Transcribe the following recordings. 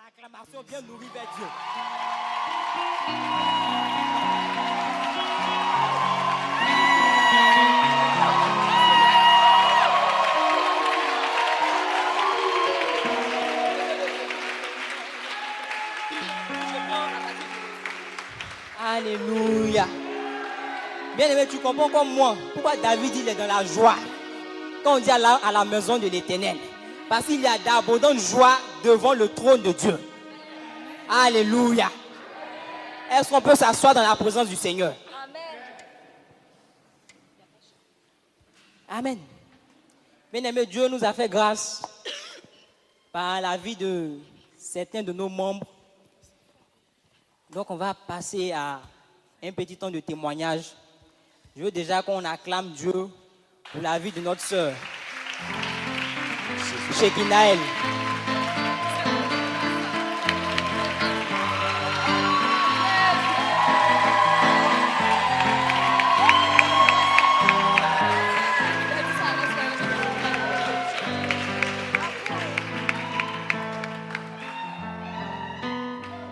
Acclamation bien nourrie vers Dieu. Alléluia. Bien aimé, tu comprends comme moi pourquoi David il est dans la joie quand on dit à la maison de l'Éternel. Parce qu'il y a d'abondantes joie devant le trône de Dieu. Alléluia. Est-ce qu'on peut s'asseoir dans la présence du Seigneur? Amen. Amen. Bien aimé, Dieu nous a fait grâce par la vie de certains de nos membres. Donc on va passer à un petit temps de témoignage. Je veux déjà qu'on acclame Dieu pour la vie de notre sœur, Shekinaël.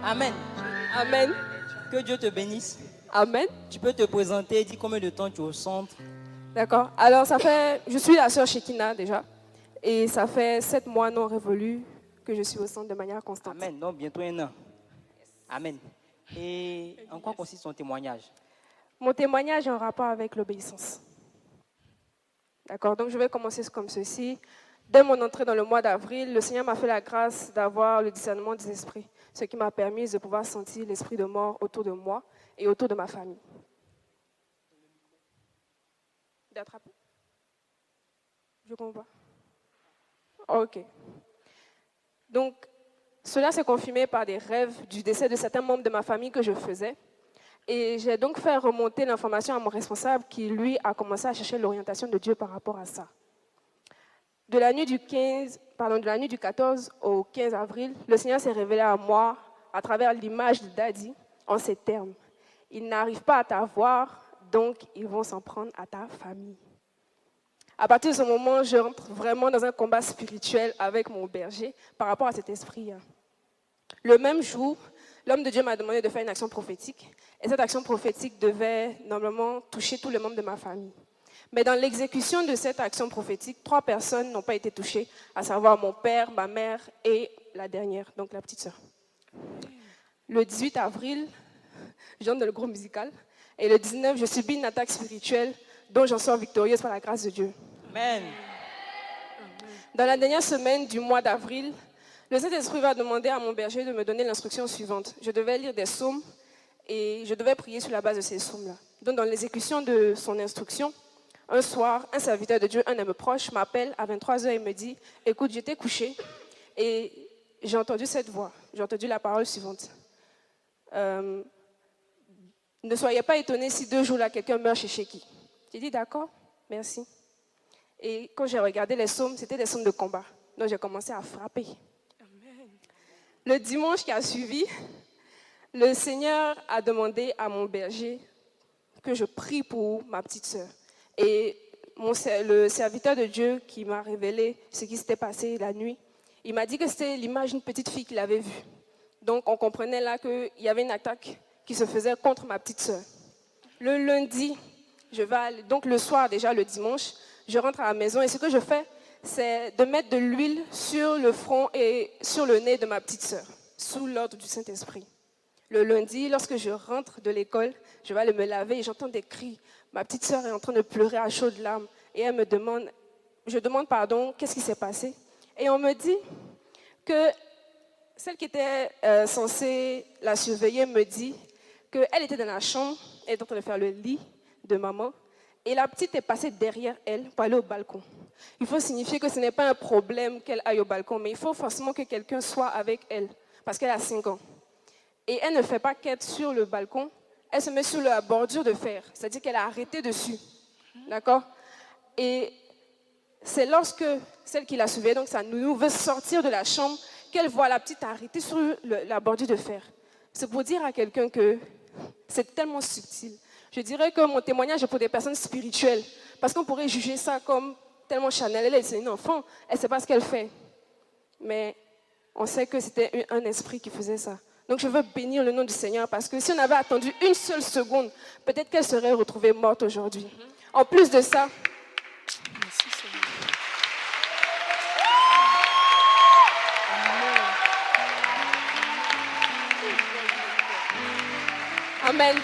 Amen. Amen. Que Dieu te bénisse. Amen. Tu peux te présenter, dis combien de temps tu es au centre. D'accord. Alors, je suis la sœur Shekina déjà. Et ça fait 7 mois non révolus que je suis au centre de manière constante. Amen. Donc, bientôt 1 an. Amen. Et en quoi consiste ton témoignage? Mon témoignage est en rapport avec l'obéissance. D'accord. Donc, je vais commencer comme ceci. Dès mon entrée dans le mois d'avril, le Seigneur m'a fait la grâce d'avoir le discernement des esprits, ce qui m'a permis de pouvoir sentir l'esprit de mort autour de moi et autour de ma famille. D'attraper? Je comprends pas. Ok. Donc, cela s'est confirmé par des rêves du décès de certains membres de ma famille que je faisais. Et j'ai donc fait remonter l'information à mon responsable qui, lui, a commencé à chercher l'orientation de Dieu par rapport à ça. De la nuit du 14 au 15 avril, le Seigneur s'est révélé à moi à travers l'image de Daddy en ces termes. Ils n'arrivent pas à t'avoir, donc ils vont s'en prendre à ta famille. À partir de ce moment, je rentre vraiment dans un combat spirituel avec mon berger par rapport à cet esprit. Le même jour, l'homme de Dieu m'a demandé de faire une action prophétique. Et cette action prophétique devait normalement toucher tous les membres de ma famille. Mais dans l'exécution de cette action prophétique, 3 personnes n'ont pas été touchées, à savoir mon père, ma mère et la dernière, donc la petite sœur. Le 18 avril, j'entre dans le groupe musical. Et le 19, je subis une attaque spirituelle dont j'en sors victorieuse par la grâce de Dieu. Amen. Dans la dernière semaine du mois d'avril, le Saint-Esprit va demander à mon berger de me donner l'instruction suivante. Je devais lire des psaumes et je devais prier sur la base de ces psaumes-là. Donc dans l'exécution de son instruction, un soir, un serviteur de Dieu, un ami proche, m'appelle à 23h et me dit « Écoute, j'étais couché et j'ai entendu cette voix, j'ai entendu la parole suivante. Ne soyez pas étonnés si 2 jours là, quelqu'un meurt chez Sheki. » J'ai dit « D'accord, merci. » Et quand j'ai regardé les psaumes, c'était des psaumes de combat. Donc j'ai commencé à frapper. Amen. Le dimanche qui a suivi, le Seigneur a demandé à mon berger que je prie pour ma petite sœur. Et le serviteur de Dieu qui m'a révélé ce qui s'était passé la nuit, il m'a dit que c'était l'image d'une petite fille qu'il avait vue. Donc on comprenait là qu'il y avait une attaque qui se faisait contre ma petite sœur. Le lundi, donc le soir déjà, le dimanche, je rentre à la maison et ce que je fais, c'est de mettre de l'huile sur le front et sur le nez de ma petite sœur, sous l'ordre du Saint-Esprit. Le lundi, lorsque je rentre de l'école, je vais aller me laver et j'entends des cris. Ma petite sœur est en train de pleurer à chaudes larmes et elle me demande, je demande pardon, qu'est-ce qui s'est passé? Et on me dit que celle qui était censée la surveiller me dit qu'elle était dans la chambre, elle était en train de faire le lit de maman et la petite est passée derrière elle pour aller au balcon. Il faut signifier que ce n'est pas un problème qu'elle aille au balcon, mais il faut forcément que quelqu'un soit avec elle parce qu'elle a 5 ans. Et elle ne fait pas quête sur le balcon, elle se met sur la bordure de fer, c'est-à-dire qu'elle a arrêté dessus. D'accord? Et c'est lorsque celle qui l'a surveillée, donc sa nounou, veut sortir de la chambre, qu'elle voit la petite arrêtée sur la bordure de fer. C'est pour dire à quelqu'un que c'est tellement subtil. Je dirais que mon témoignage est pour des personnes spirituelles, parce qu'on pourrait juger ça comme tellement charnel. Elle, c'est une enfant, elle ne sait pas ce qu'elle fait. Mais on sait que c'était un esprit qui faisait ça. Donc je veux bénir le nom du Seigneur parce que si on avait attendu une seule seconde, peut-être qu'elle serait retrouvée morte aujourd'hui. En plus de ça, Merci Seigneur. amen.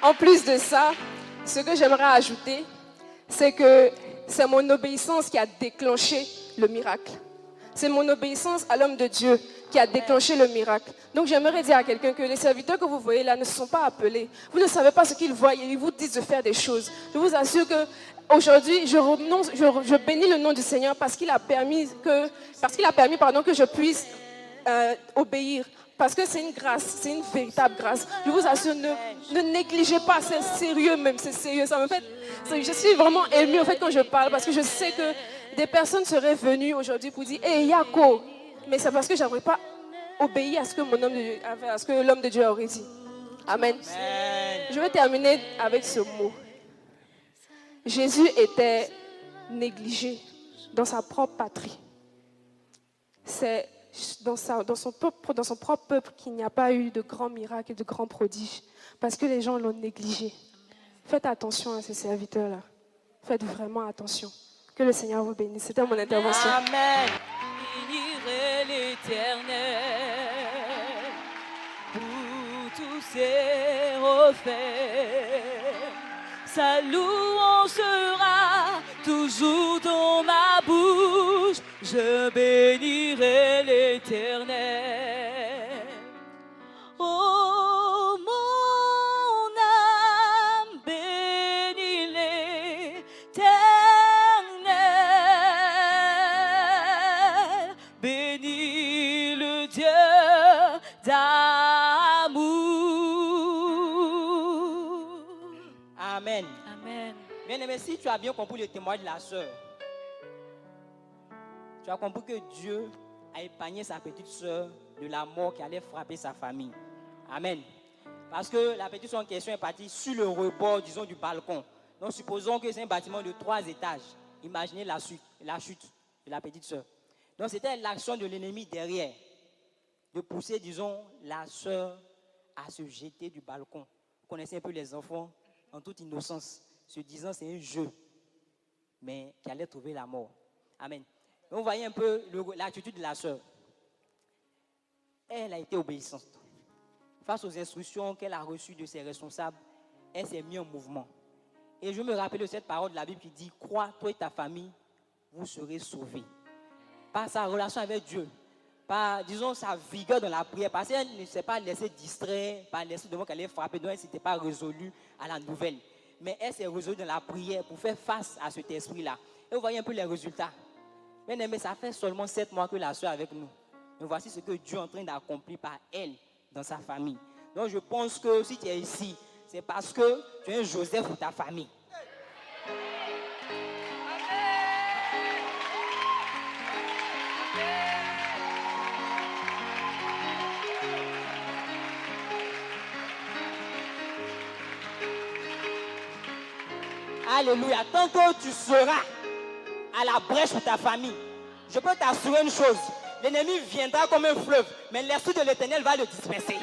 En plus de ça, ce que j'aimerais ajouter, c'est que c'est mon obéissance qui a déclenché le miracle. C'est mon obéissance à l'homme de Dieu qui a déclenché le miracle. Donc j'aimerais dire à quelqu'un que les serviteurs que vous voyez là ne sont pas appelés. Vous ne savez pas ce qu'ils voient et ils vous disent de faire des choses. Je vous assure que aujourd'hui, je bénis le nom du Seigneur parce qu'il a permis que je puisse obéir. Parce que c'est une grâce, c'est une véritable grâce. Je vous assure, ne négligez pas, c'est sérieux même, c'est sérieux. Ça me fait, je suis vraiment émue en fait quand je parle parce que je sais que des personnes seraient venues aujourd'hui pour dire « Hey Yako !» Mais c'est parce que je n'aurais pas obéi à ce que l'homme de Dieu aurait dit. Amen. Je vais terminer avec ce mot. Jésus était négligé dans sa propre patrie. C'est dans son propre peuple qu'il n'y a pas eu de grands miracles et de grands prodiges. Parce que les gens l'ont négligé. Faites attention à ces serviteurs-là. Faites vraiment attention. Que le Seigneur vous bénisse. C'était mon intervention. Amen. Bénirai l'Éternel pour tous ses refaits. Sa louange sera toujours dans ma bouche. Je bénirai l'Éternel. Oh, mon âme bénit l'Éternel. Bénis le Dieu d'amour. Amen. Amen. Bien-aimé, si tu as bien compris le témoignage de la sœur, tu as compris que Dieu a épargné sa petite sœur de la mort qui allait frapper sa famille. Amen. Parce que la petite sœur en question est partie sur le rebord, disons, du balcon. Donc, supposons que c'est un bâtiment de 3 étages. Imaginez la chute de la petite sœur. Donc, c'était l'action de l'ennemi derrière, de pousser, disons, la sœur à se jeter du balcon. Vous connaissez un peu les enfants, en toute innocence, se disant c'est un jeu, mais qui allait trouver la mort. Amen. Donc, vous voyez un peu l'attitude de la sœur. Elle a été obéissante. Face aux instructions qu'elle a reçues de ses responsables, elle s'est mise en mouvement. Et je me rappelle de cette parole de la Bible qui dit « Crois, toi et ta famille, vous serez sauvés. » Par sa relation avec Dieu, par, disons, sa vigueur dans la prière, parce qu'elle ne s'est pas laissée distraire par l'esprit de mort qu'elle allait frapper, donc elle ne s'était pas résolue à la nouvelle. Mais elle s'est résolue dans la prière pour faire face à cet esprit-là. Et vous voyez un peu les résultats. Bien aimé, ça fait seulement 7 mois que la soeur est avec nous. Mais voici ce que Dieu est en train d'accomplir par elle dans sa famille. Donc je pense que si tu es ici, c'est parce que tu es un Joseph pour ta famille. Alléluia. Tant que tu seras à la brèche pour ta famille, je peux t'assurer une chose. L'ennemi viendra comme un fleuve, mais l'esprit de l'Éternel va le disperser.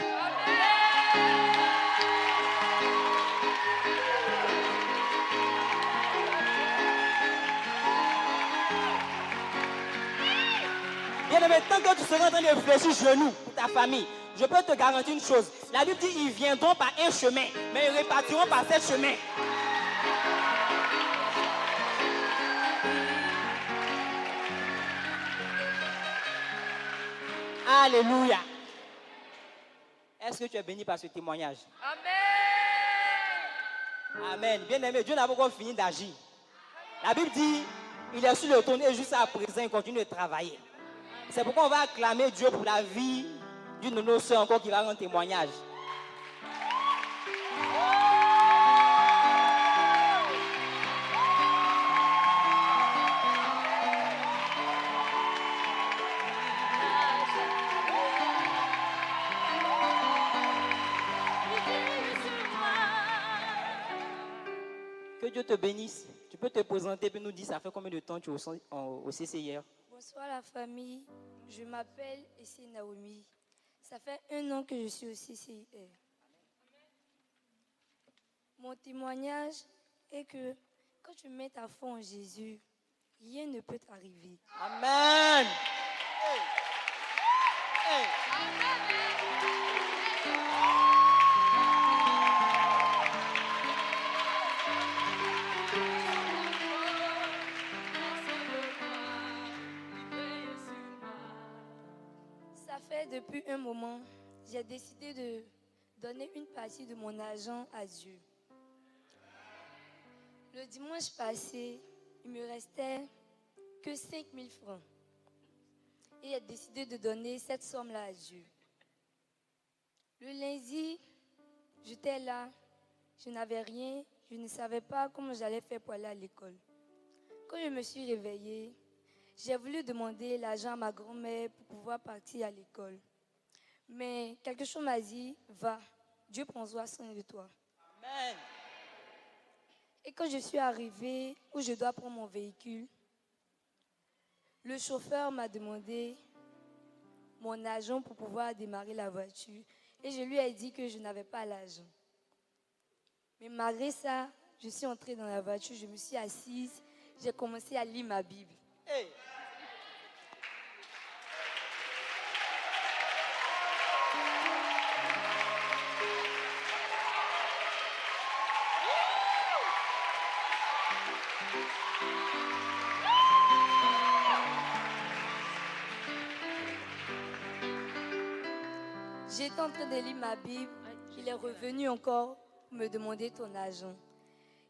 Bien aimé, tant que tu seras en train de fléchir genoux pour ta famille, je peux te garantir une chose. La Bible dit ils viendront par un chemin, mais ils repartiront par 7 chemins. Alléluia. Est-ce que tu es béni par ce témoignage? Amen. Amen. Bien aimé, Dieu n'a pas encore fini d'agir. La Bible dit, il est sur le trône et jusqu'à présent, il continue de travailler. C'est pourquoi on va acclamer Dieu pour la vie d'une de nos soeurs encore qui va rendre témoignage. Que Dieu te bénisse. Tu peux te présenter et nous dire ça fait combien de temps tu es au CC hier? Bonsoir la famille, je m'appelle Essie Naomi. Ça fait 1 an que je suis au CCIR. Mon témoignage est que quand tu mets ta foi en Jésus, rien ne peut t'arriver. Amen. Ça fait depuis un moment, j'ai décidé de donner une partie de mon argent à Dieu. Le dimanche passé, il me restait que 5 000 francs. Et j'ai décidé de donner cette somme-là à Dieu. Le lundi, j'étais là, je n'avais rien, je ne savais pas comment j'allais faire pour aller à l'école. Quand je me suis réveillée, j'ai voulu demander l'argent à ma grand-mère pour pouvoir partir à l'école. Mais quelque chose m'a dit, va, Dieu prendra soin de toi. Amen. Et quand je suis arrivée où je dois prendre mon véhicule, le chauffeur m'a demandé mon argent pour pouvoir démarrer la voiture. Et je lui ai dit que je n'avais pas l'argent. Mais malgré ça, je suis entrée dans la voiture, je me suis assise, j'ai commencé à lire ma Bible. Hey. J'étais en train de lire ma Bible, il est revenu encore pour me demander ton argent.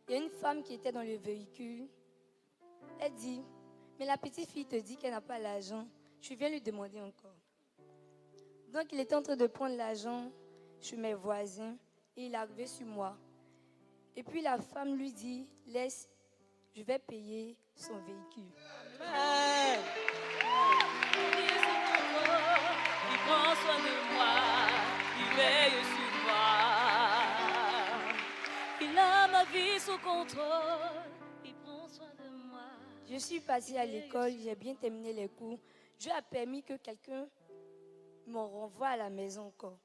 Il y a une femme qui était dans le véhicule, elle dit, mais la petite fille te dit qu'elle n'a pas l'argent, je viens lui demander encore. Donc il était en train de prendre l'argent chez mes voisins et il est arrivé sur moi. Et puis la femme lui dit, laisse, je vais payer son véhicule. Amen. Il prend soin de moi, il veille sur moi. Il a ma vie sous contrôle, il prend soin de moi. Je suis partie à l'école, j'ai bien terminé les cours. Dieu a permis que quelqu'un me renvoie à la maison encore.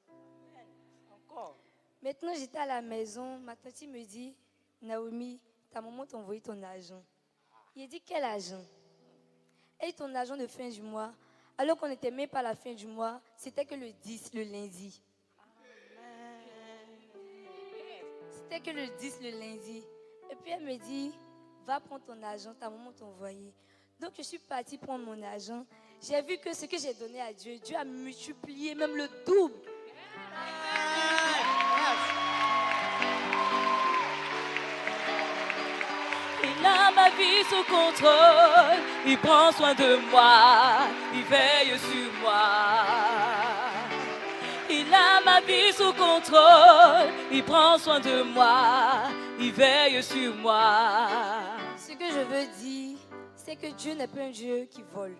Encore. Maintenant, j'étais à la maison, ma tante me dit, Naomi, ta maman t'a envoyé ton argent. Il a dit, quel argent? Et ton argent de fin du mois, alors qu'on n'était même pas à la fin du mois, c'était que le 10, le lundi. C'était que le 10, le lundi. Et puis elle me dit, va prendre ton argent, ta maman t'a envoyé. Donc je suis partie prendre mon argent. J'ai vu que ce que j'ai donné à Dieu, Dieu a multiplié même le double. Il a ma vie sous contrôle, il prend soin de moi, il veille sur moi. Il a ma vie sous contrôle, il prend soin de moi, il veille sur moi. Ce que je veux dire, c'est que Dieu n'est pas un Dieu qui vole.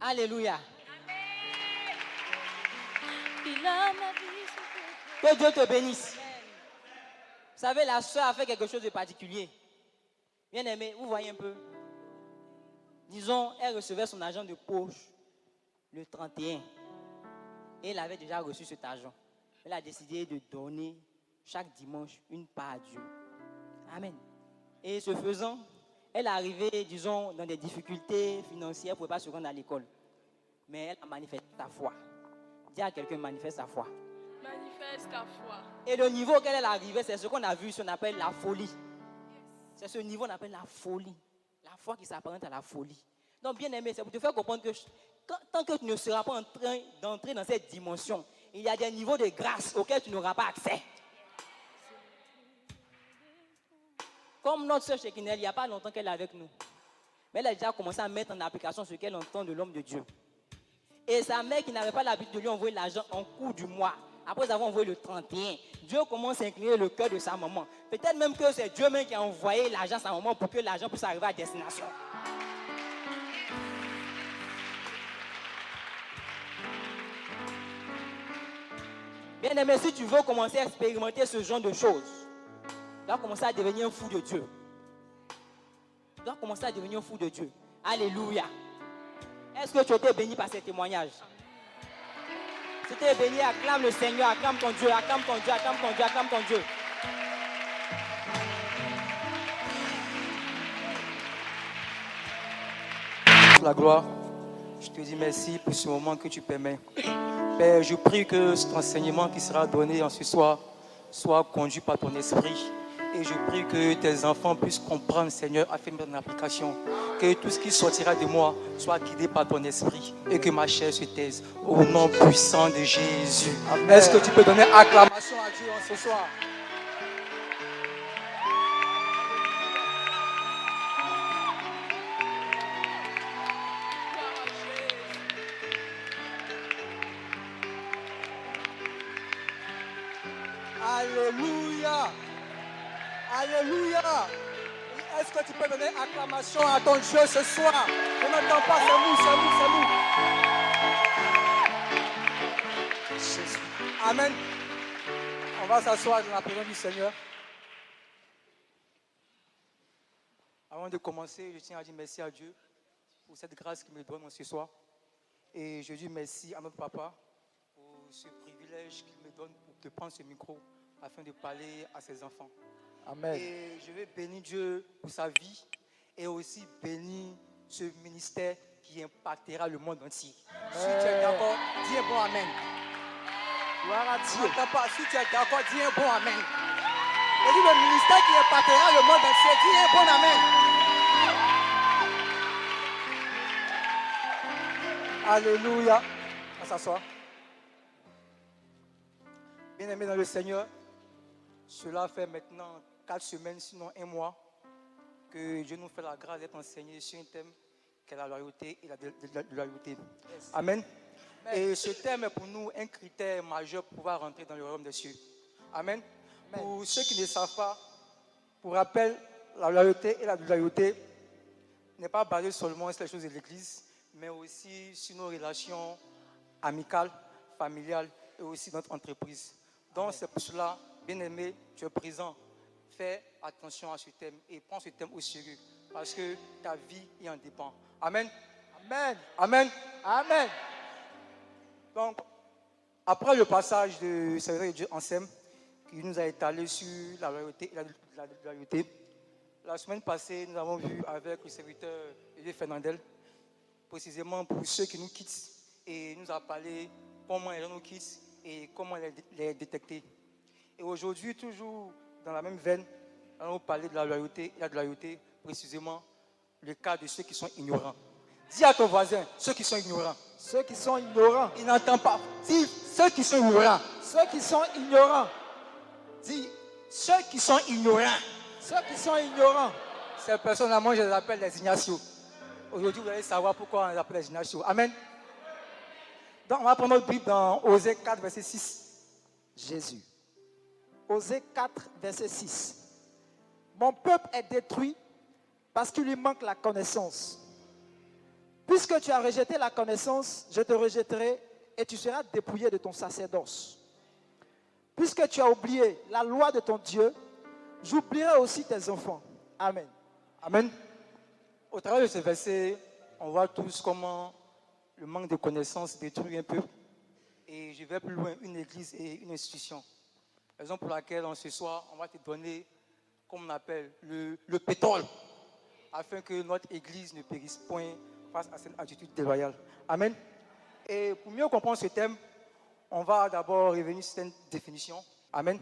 Alléluia. Il a ma vie sous contrôle. Que Dieu te bénisse. Vous savez, la soeur a fait quelque chose de particulier. Bien aimé, vous voyez un peu. Disons, elle recevait son argent de poche le 31. Et elle avait déjà reçu cet argent. Elle a décidé de donner chaque dimanche une part à Dieu. Amen. Et ce faisant, elle est arrivée, disons, dans des difficultés financières, elle ne pouvait pas se rendre à l'école. Mais elle a manifesté sa foi. Dis à quelqu'un, manifeste sa foi. Manifeste ta foi. Et le niveau auquel elle est arrivée, c'est ce qu'on a vu, ce qu'on appelle la folie. C'est ce niveau qu'on appelle la folie. La foi qui s'apparente à la folie. Donc, bien aimé, c'est pour te faire comprendre que tant que tu ne seras pas en train d'entrer dans cette dimension, il y a des niveaux de grâce auxquels tu n'auras pas accès. Comme notre sœur Shekinel, il n'y a pas longtemps qu'elle est avec nous. Mais elle a déjà commencé à mettre en application ce qu'elle entend de l'homme de Dieu. Et sa mère qui n'avait pas l'habitude de lui envoyer l'argent en cours du mois, après avoir envoyé le 31, Dieu commence à incliner le cœur de sa maman. Peut-être même que c'est Dieu même qui a envoyé l'argent à sa maman pour que l'argent puisse arriver à destination. Bien aimé, si tu veux commencer à expérimenter ce genre de choses, tu dois commencer à devenir un fou de Dieu. Tu dois commencer à devenir un fou de Dieu. Alléluia. Est-ce que tu as été béni par ces témoignages? Si tu es béni, acclame le Seigneur, acclame ton Dieu, acclame ton Dieu, acclame ton Dieu, acclame ton Dieu. La gloire, je te dis merci pour ce moment que tu permets. Père, je prie que cet enseignement qui sera donné en ce soir soit conduit par ton esprit. Et je prie que tes enfants puissent comprendre, Seigneur, afin de mettre en application. Que tout ce qui sortira de moi soit guidé par ton esprit. Et que ma chair se taise. Au nom puissant de Jésus. Amen. Est-ce que tu peux donner acclamation à Dieu en ce soir? Alléluia. Alléluia. Est-ce que tu peux donner acclamation à ton Dieu ce soir? Je n'entends pas, c'est nous. Jésus. Amen. On va s'asseoir dans la présence du Seigneur. Avant de commencer, je tiens à dire merci à Dieu pour cette grâce qu'il me donne ce soir. Et je dis merci à notre papa pour ce privilège qu'il me donne de prendre ce micro afin de parler à ses enfants. Amen. Et je vais bénir Dieu pour sa vie et aussi bénir ce ministère qui impactera le monde entier. Si tu es d'accord, dis un bon amen. Gloire à Dieu. Pas. Si tu es d'accord, dis un bon amen. Je dis le ministère qui impactera le monde entier, dis un bon amen. Alléluia. On s'assoit. Bien-aimés dans le Seigneur, cela fait maintenant 4 semaines, sinon 1 mois, que Dieu nous fait la grâce d'être enseigné sur un thème qui est la loyauté et la loyauté. Yes. Amen. Et ce thème est pour nous un critère majeur pour pouvoir rentrer dans le royaume des cieux. Amen. Pour ceux qui ne savent pas, pour rappel, la loyauté et la loyauté n'est pas basée seulement sur les choses de l'Église, mais aussi sur nos relations amicales, familiales et aussi notre entreprise. Donc c'est pour cela, bien-aimé, tu es présent. Fais attention à ce thème et prends ce thème au sérieux parce que ta vie y en dépend. Amen. Amen. Amen. Amen. Donc, après le passage de serviteur de Dieu Ansem, qui nous a étalé sur la loyauté et la loyauté, la semaine passée, nous avons vu avec le serviteur Dieu Fernandel, précisément pour ceux qui nous quittent, et il nous a parlé comment les gens nous quittent et comment les détecter. Et aujourd'hui, toujours dans la même veine, nous allons parler de la loyauté et de la loyauté, précisément le cas de ceux qui sont ignorants. Dis à ton voisin, ceux qui sont ignorants. Ceux qui sont ignorants. Il n'entend pas. Dis, ceux qui sont ignorants. Ceux qui sont ignorants. Dis, ceux qui sont ignorants. Ceux qui sont ignorants. Ces personnes-là, moi, je les appelle les ignacios. Aujourd'hui, vous allez savoir pourquoi on les appelle les ignacios. Amen. Donc, on va prendre notre Bible dans Osée 4, verset 6. Jésus. Osée 4, verset 6. Mon peuple est détruit parce qu'il lui manque la connaissance. Puisque tu as rejeté la connaissance, je te rejetterai et tu seras dépouillé de ton sacerdoce. Puisque tu as oublié la loi de ton Dieu, j'oublierai aussi tes enfants. Amen. Amen. Au travers de ce verset, on voit tous comment le manque de connaissance détruit un peuple. Et je vais plus loin, une église et une institution. Raison pour laquelle, ce soir, on va te donner, comme on appelle, le pétrole, afin que notre église ne périsse point face à cette attitude déloyale. Amen. Et pour mieux comprendre ce thème, on va d'abord revenir sur une définition. Amen.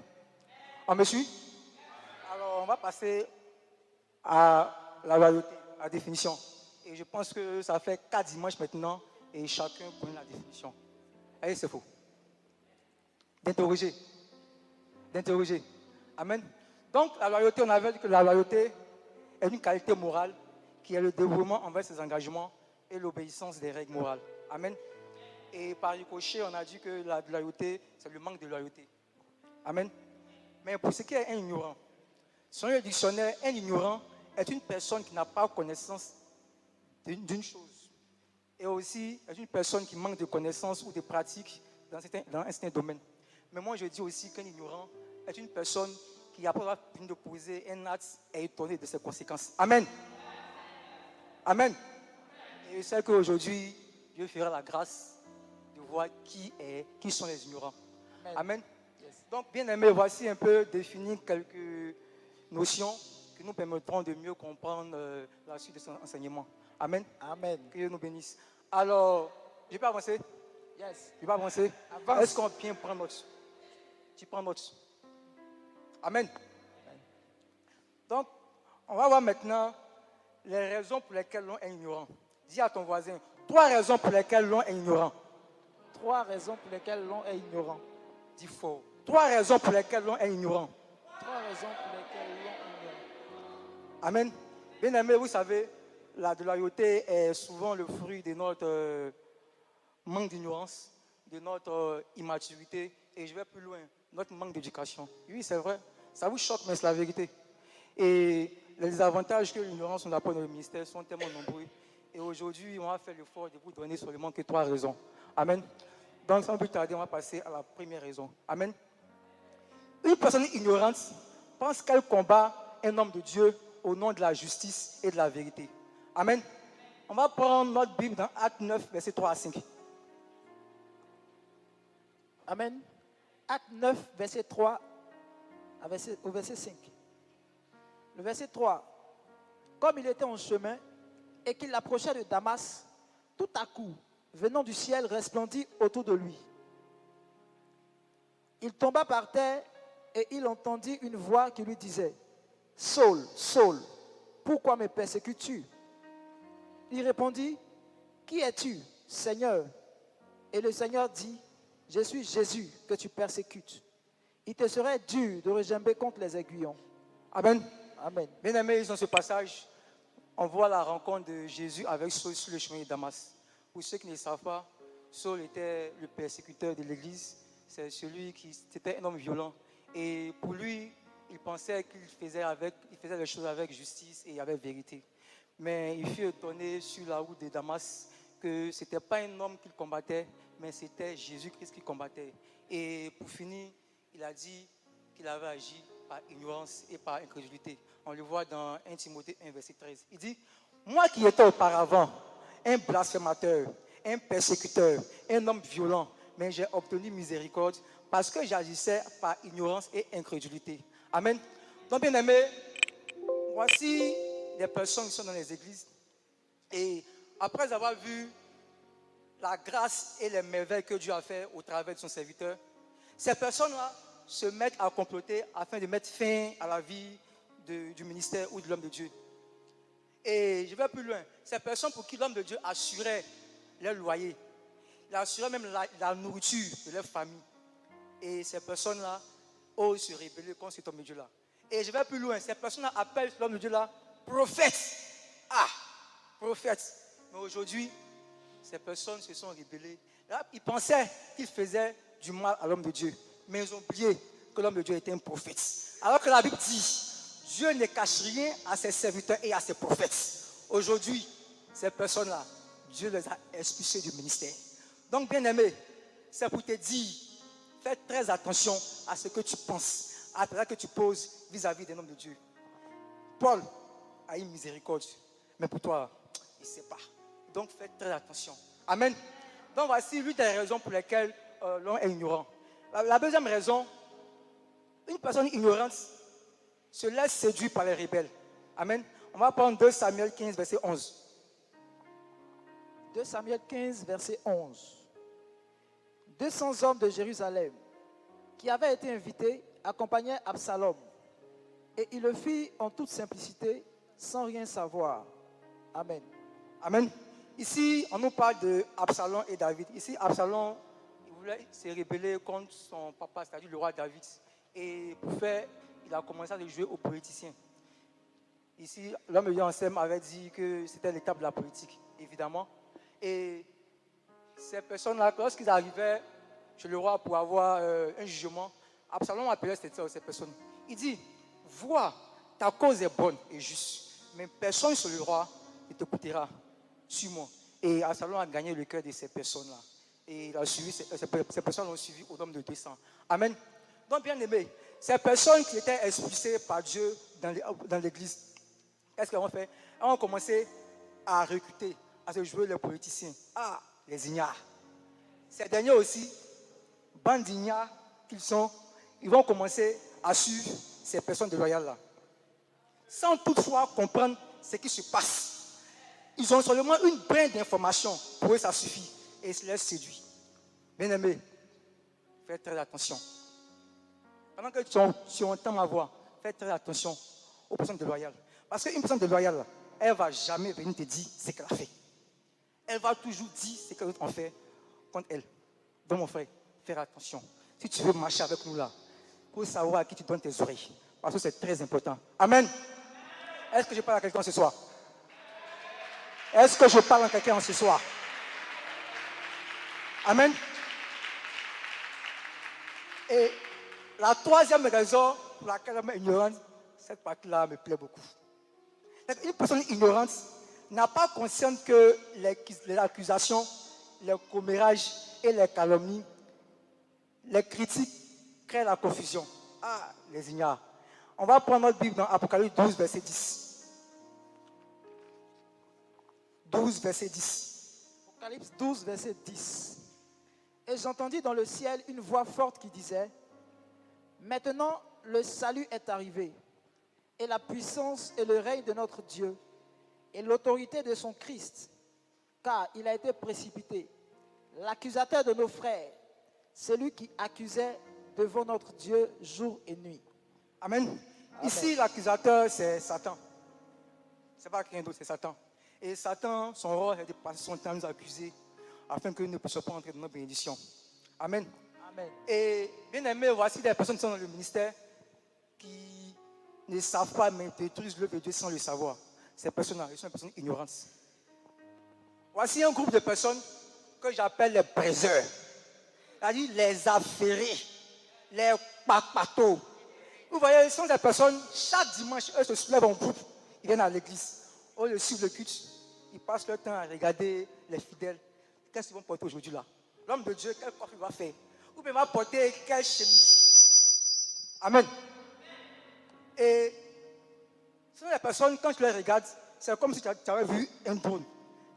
On me suit? Alors, on va passer à la loyauté, à la définition. Et je pense que ça fait 4 dimanches maintenant et chacun connaît la définition. Et c'est faux. D'interroger. Amen. Donc, la loyauté, on avait dit que la loyauté est une qualité morale qui est le dévouement envers ses engagements et l'obéissance des règles morales. Amen. Et par ricochet, on a dit que la loyauté, c'est le manque de loyauté. Amen. Mais pour ce qui est un ignorant, selon le dictionnaire, un ignorant est une personne qui n'a pas connaissance d'une chose. Et aussi, est une personne qui manque de connaissances ou de pratiques dans un certain domaine. Mais moi, je dis aussi qu'un ignorant est une personne qui, après avoir fini de poser un acte, est étonné de ses conséquences. Amen. Amen. Et je sais qu'aujourd'hui, Dieu fera la grâce de voir qui sont les ignorants. Amen. Amen. Donc, bien aimé, voici un peu définir quelques notions qui nous permettront de mieux comprendre la suite de son enseignement. Amen. Amen. Que Dieu nous bénisse. Alors, je peux avancer? Yes. Je peux avancer? Avance. Est-ce qu'on vient prendre note? Tu prends note. Amen. Donc, on va voir maintenant les raisons pour lesquelles l'on est ignorant. Dis à ton voisin, 3 raisons pour lesquelles l'on est ignorant. 3 raisons pour lesquelles l'on est ignorant. Dis fort. 3 raisons pour lesquelles l'on est ignorant. 3 raisons pour lesquelles l'on est ignorant. Amen. Bien aimé, vous savez, la déloyauté est souvent le fruit de notre manque d'ignorance, de notre immaturité, et je vais plus loin, notre manque d'éducation. Oui, c'est vrai, ça vous choque, mais c'est la vérité. Et les avantages que l'ignorance nous apporte dans le ministère sont tellement nombreux. Et aujourd'hui, on va faire l'effort de vous donner seulement que 3 raisons. Amen. Donc, sans plus tarder, on va passer à la première raison. Amen. Une personne ignorante pense qu'elle combat un homme de Dieu au nom de la justice et de la vérité. Amen. On va prendre notre Bible dans Acte 9, versets 3 à 5. Amen. Acte 9, verset 3 au verset 5. Le verset 3. Comme il était en chemin et qu'il approchait de Damas, tout à coup, venant du ciel, resplendit autour de lui. Il tomba par terre et il entendit une voix qui lui disait, « Saul, Saul, pourquoi me persécutes-tu » Il répondit, « Qui es-tu, Seigneur » Et le Seigneur dit, « Je suis Jésus que tu persécutes. Il te serait dur de regimber contre les aiguillons. » Amen. Amen. Bien aimés, dans ce passage, on voit la rencontre de Jésus avec Saul sur le chemin de Damas. Pour ceux qui ne le savent pas, Saul était le persécuteur de l'église. C'est celui qui était un homme violent. Et pour lui, il pensait qu'il faisait les choses avec justice et avec vérité. Mais il fut étonné sur la route de Damas que ce n'était pas un homme qu'il combattait, mais c'était Jésus-Christ qui combattait. Et pour finir, il a dit qu'il avait agi par ignorance et par incrédulité. On le voit dans 1 Timothée 1, verset 13. Il dit, « Moi qui étais auparavant un blasphémateur, un persécuteur, un homme violent, mais j'ai obtenu miséricorde parce que j'agissais par ignorance et incrédulité. » Amen. Donc, bien aimé, voici des personnes qui sont dans les églises et après avoir vu la grâce et les merveilles que Dieu a fait au travers de son serviteur, ces personnes-là se mettent à comploter afin de mettre fin à la vie du ministère ou de l'homme de Dieu. Et je vais plus loin. Ces personnes pour qui l'homme de Dieu assurait leur loyer, il assurait même la nourriture de leur famille. Et ces personnes-là osent se rébeller contre cet homme de Dieu-là. Et je vais plus loin. Ces personnes-là appellent l'homme de Dieu-là prophète. Ah, prophète. Mais aujourd'hui, ces personnes se sont rébellées. Là, ils pensaient qu'ils faisaient du mal à l'homme de Dieu. Mais ils ont oublié que l'homme de Dieu était un prophète. Alors que la Bible dit, Dieu ne cache rien à ses serviteurs et à ses prophètes. Aujourd'hui, ces personnes-là, Dieu les a expulsés du ministère. Donc, bien aimé, c'est pour te dire, fais très attention à ce que tu penses, à ce que tu poses vis-à-vis des hommes de Dieu. Paul a eu miséricorde, mais pour toi, il ne sait pas. Donc, fais très attention. Amen. Donc, voici l'une des raisons pour lesquelles l'on est ignorant. La deuxième raison, une personne ignorante se laisse séduire par les rebelles. Amen. On va prendre 2 Samuel 15, verset 11. 2 Samuel 15, verset 11. 200 hommes de Jérusalem qui avaient été invités accompagnaient Absalom. Et il le fit en toute simplicité, sans rien savoir. Amen. Amen. Ici, on nous parle de Absalom et David. Ici, Absalom, il voulait se rebeller contre son papa, c'est-à-dire le roi David. Et pour faire, il a commencé à jouer aux politiciens. Ici, l'homme de Dieu Anselme avait dit que c'était l'étape de la politique, évidemment. Et ces personnes-là, lorsqu'ils arrivaient chez le roi pour avoir un jugement, Absalom appelait ces personnes. Il dit, vois, ta cause est bonne et juste, mais personne sur le roi ne t'écoutera. Suis-moi. Et Absalom a gagné le cœur de ces personnes-là. Et il a suivi, ces personnes l'ont suivi au nombre de 200. Amen. Donc, bien aimé, ces personnes qui étaient expulsées par Dieu dans l'église, qu'est-ce qu'elles ont fait? Elles ont commencé à recruter, à se jouer les politiciens. Ah, les ignares. Ces derniers aussi, bande d'ignares qu'ils sont, ils vont commencer à suivre ces personnes déloyales-là. Sans toutefois comprendre ce qui se passe. Ils ont seulement une brin d'information. Pour eux, ça suffit. Et ils se laissent séduire. Bien aimé, faites très attention. Pendant que tu entends ma voix, faites très attention aux personnes déloyales. Parce qu'une personne déloyale, elle ne va jamais venir te dire ce qu'elle a fait. Elle va toujours dire ce que les autres ont fait contre elle. Donc mon frère, fais attention. Si tu veux marcher avec nous là, il faut savoir à qui tu donnes tes oreilles. Parce que c'est très important. Amen. Est-ce que je parle à quelqu'un ce soir? Est-ce que je parle à quelqu'un ce soir? Amen. Et la troisième raison pour laquelle elle est ignorante, cette partie-là me plaît beaucoup. Une personne ignorante n'a pas conscience que les accusations, les commérages et les calomnies, les critiques créent la confusion. Ah, les ignares. On va prendre notre Bible dans Apocalypse 12, verset 10. 12, verset 10. Apocalypse 12, verset 10. Et j'entendis dans le ciel une voix forte qui disait: maintenant le salut est arrivé, et la puissance et le règne de notre Dieu, et l'autorité de son Christ, car il a été précipité, l'accusateur de nos frères, celui qui accusait devant notre Dieu jour et nuit. Amen. Amen. Ici, l'accusateur, c'est Satan. Ce n'est pas quelqu'un d'autre, c'est Satan. Et Satan, son rôle est de passer son temps à nous accuser afin que nous ne puissions pas entrer dans nos bénédictions. Amen. Amen. Et bien aimé, voici des personnes qui sont dans le ministère qui ne savent pas mais détruisent l'œuvre de Dieu sans le savoir. Ces personnes-là, elles sont des personnes ignorantes. Voici un groupe de personnes que j'appelle les braiseurs. C'est-à-dire les affairés, les papatos. Vous voyez, ce sont des personnes, chaque dimanche, eux se soulèvent en groupe. Ils viennent à l'église. Au lieu de suivre le culte, ils passent leur temps à regarder les fidèles. Qu'est-ce qu'ils vont porter aujourd'hui là? L'homme de Dieu, quel coffre il va faire? Ou bien il va porter quelle chemise? Amen. Et ce sont des personnes, quand tu les regardes, c'est comme si tu avais vu un drone.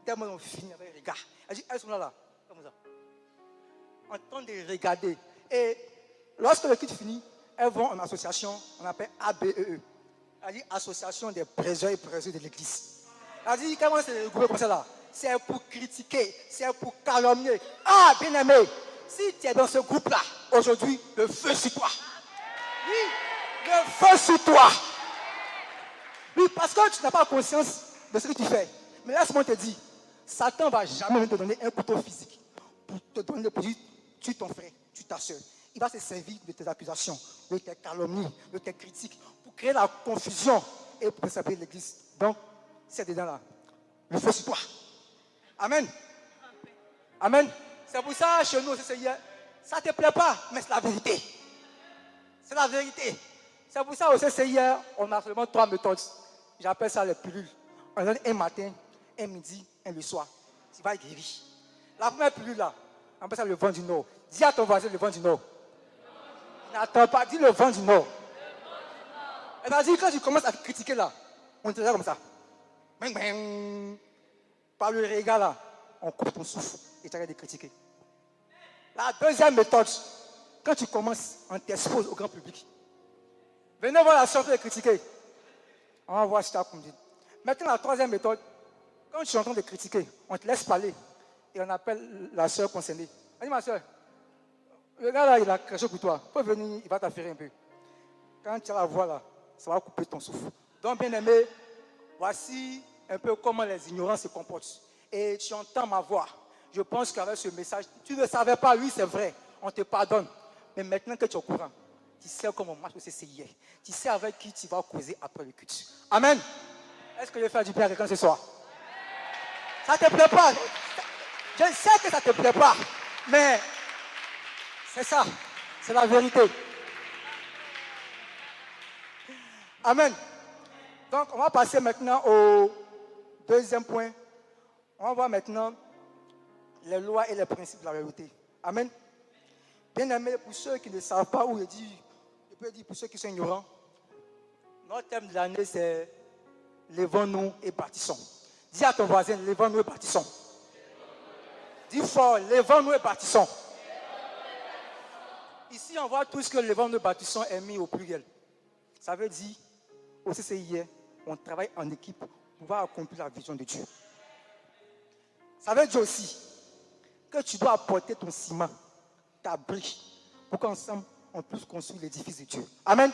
Tellement ils ont fini avec les regards. Elles sont là, comme ça. En train de regarder. Et lorsque le culte finit, elles vont en association, on appelle ABEE. C'est-à-dire Association des braiseurs et braiseuses de l'église. C'est-à-dire, comment c'est regroupé comme ça là? C'est pour critiquer, c'est pour calomnier. Ah, bien aimé, si tu es dans ce groupe-là, aujourd'hui, le feu sur toi. Oui, le feu sur toi. Oui, parce que tu n'as pas conscience de ce que tu fais. Mais laisse-moi te dire, Satan ne va jamais te donner un couteau physique pour te donner pour dire, tu ton frère, tu ta soeur. Il va se servir de tes accusations, de tes calomnies, de tes critiques, pour créer la confusion et pour s'appeler l'église. Donc, c'est dedans là. Le feu sur toi. Amen. Amen. C'est pour ça, chez nous, ça ne te plaît pas, mais c'est la vérité. C'est la vérité. C'est pour ça, au CCIR, on a seulement 3 méthodes. J'appelle ça les pilules. On donne un matin, un midi, un le soir. Tu vas guérir. La première pilule là, on appelle ça le vent du Nord. Dis à ton voisin le vent du Nord. N'attends pas, dis le vent du Nord. Et vas-y, quand tu commences à critiquer là, on te dit comme ça. Bang, bang. Par le regard là, on coupe ton souffle et tu arrêtes de critiquer. La deuxième méthode, quand tu commences, on t'expose au grand public. Venez voir la sortie de critiquer. On va voir si tu as compris. Maintenant, la troisième méthode, quand tu es en train de critiquer, on te laisse parler et on appelle la soeur concernée. On dit, ma soeur, le gars là, il a craché pour toi. Tu peux venir, il va t'affairer un peu. Quand tu as la voix là, ça va couper ton souffle. Donc, bien aimé, voici un peu comment les ignorants se comportent. Et tu entends ma voix. Je pense qu'avec ce message, tu ne savais pas, oui, c'est vrai, on te pardonne. Mais maintenant que tu es au courant, tu sais comment on marche au CCIR. Tu sais avec qui tu vas causer après le culte. Amen. Est-ce que je vais faire du bien à quelqu'un ce soir? Ça ne te plaît pas. Je sais que ça ne te plaît pas. Mais c'est ça. C'est la vérité. Amen. Donc, on va passer maintenant au deuxième point. On va voir maintenant les lois et les principes de la loyauté. Amen. Bien aimé, pour ceux qui ne savent pas, ou je peux dire pour ceux qui sont ignorants, notre thème de l'année c'est lèvons-nous et bâtissons. Dis à ton voisin, lèvons-nous et bâtissons. Dis fort, lèvons-nous et bâtissons. Ici, on voit tout ce que lèvons-nous et bâtissons est mis au pluriel. Ça veut dire, au CCIE, on travaille en équipe pour pouvoir accomplir la vision de Dieu. Ça veut dire aussi que tu dois apporter ton ciment, ta brique, pour qu'ensemble, on puisse construire l'édifice de Dieu. Amen.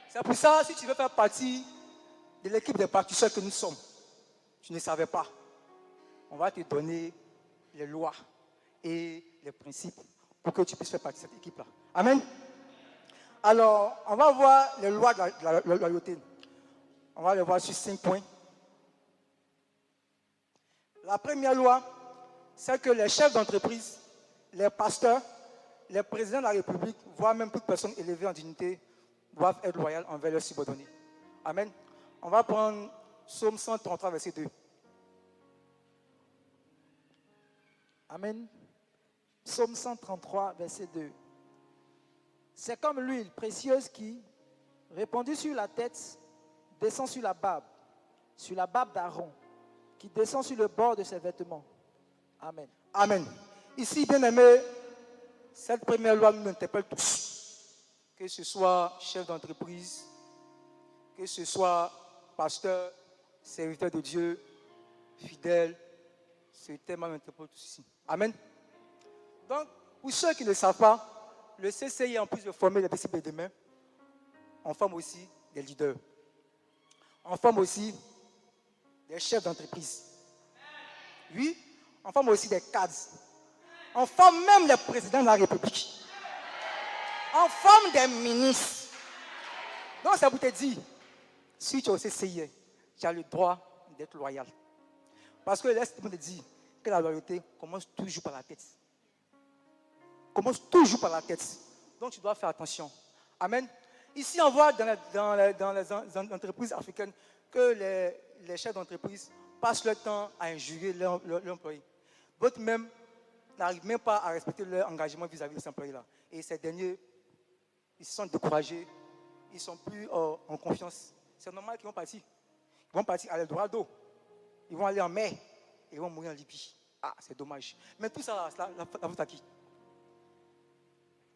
C'est pour ça, si tu veux faire partie de l'équipe des bâtisseurs que nous sommes, tu ne savais pas, on va te donner les lois et les principes pour que tu puisses faire partie de cette équipe-là. Amen. Alors, on va voir les lois de la loyauté. On va les voir sur 5 points. La première loi, c'est que les chefs d'entreprise, les pasteurs, les présidents de la République, voire même toute personne élevée en dignité, doivent être loyaux envers leurs subordonnés. Amen. On va prendre Psaume 133, verset 2. Amen. Psaume 133, verset 2. C'est comme l'huile précieuse qui, répandue sur la tête, descend sur la barbe d'Aaron, qui descend sur le bord de ses vêtements. Amen. Amen. Ici, bien aimé, cette première loi nous interpelle tous. Que ce soit chef d'entreprise, que ce soit pasteur, serviteur de Dieu, fidèle, ce thème nous interpelle tous ici. Amen. Donc, pour ceux qui ne savent pas, le CCI, en plus de former les disciples de demain, on forme aussi des leaders. On forme aussi des chefs d'entreprise. Oui, on forme aussi des cadres. On forme même les présidents de la République. On forme des ministres. Donc, ça vous te dit, si tu es au CCI, tu as le droit d'être loyal. Parce que laisse-moi te dire que la loyauté commence toujours par la tête. Commence toujours par la tête. Donc, tu dois faire attention. Amen. Ici, on voit dans les entreprises africaines que les chefs d'entreprise passent leur temps à injurer leurs employés. D'autres même n'arrivent même pas à respecter leur engagement vis-à-vis de ces employés-là. Et ces derniers, ils se sentent découragés, ils ne sont plus en confiance. C'est normal qu'ils vont partir. Ils vont partir à l'Eldorado. Ils vont aller en mer et ils vont mourir en Libye. Ah, c'est dommage. Mais tout ça, la faute à qui?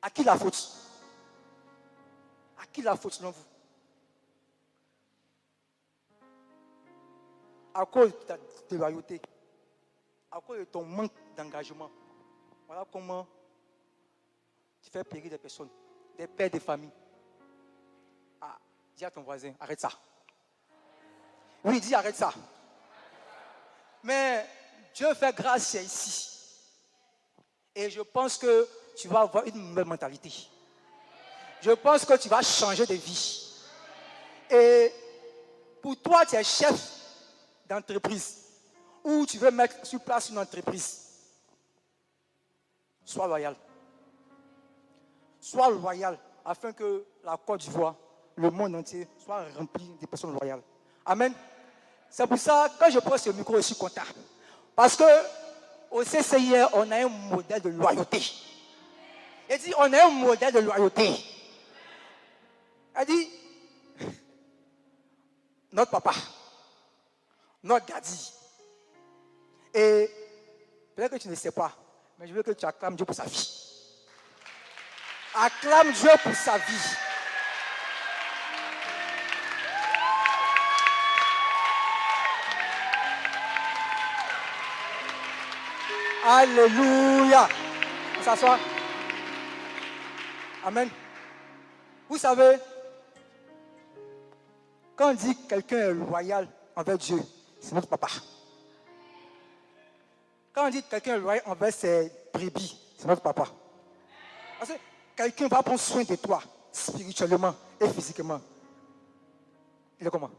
À qui la faute? À qui la faute selon vous? À cause de ta loyauté, à cause de ton manque d'engagement. Voilà comment tu fais périr des personnes, des pères de famille. Ah, dis à ton voisin, arrête ça. Oui, dis arrête ça. Mais Dieu fait grâce, c'est ici. Et je pense que tu vas avoir une nouvelle mentalité. Je pense que tu vas changer de vie. Et pour toi, tu es chef d'entreprise ou tu veux mettre sur place une entreprise. Sois loyal. Sois loyal afin que la Côte d'Ivoire, le monde entier, soit rempli de personnes loyales. Amen. C'est pour ça que je prends ce micro, je suis content. Parce que au CCI, on a un modèle de loyauté. Il dit, on a un modèle de loyauté. Elle dit, notre papa, notre daddy. Et peut-être que tu ne sais pas, mais je veux que tu acclames Dieu pour sa vie. Acclame Dieu pour sa vie. Alléluia. On s'assoit. Amen. Vous savez, quand on dit que quelqu'un est loyal envers Dieu, c'est notre papa. Quand on dit que quelqu'un est loyal envers ses brebis, c'est notre papa. Parce que quelqu'un va prendre soin de toi, spirituellement et physiquement. Il est comment?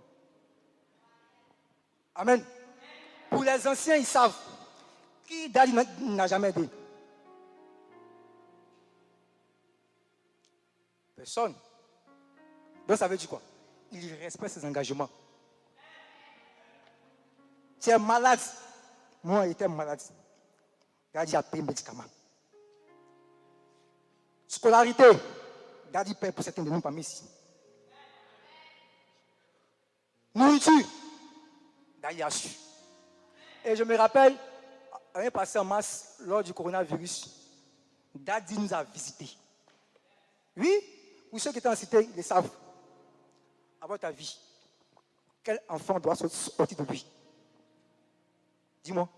Amen. Pour les anciens, ils savent. Qui daddy n'a jamais aidé? Personne. Donc ça veut dire quoi? Il respecte ses engagements. Tu es malade. Moi, j'étais malade. Daddy a payé médicaments. Scolarité, Daddy paye pour certains de nous parmi ici. Nourriture, Daddy a su. Et je me rappelle, l'année passée en mars, lors du coronavirus, Daddy nous a visités. Oui, pour ceux qui étaient en cité, ils le savent. À votre avis, quel enfant doit sortir de lui? Dis-moi.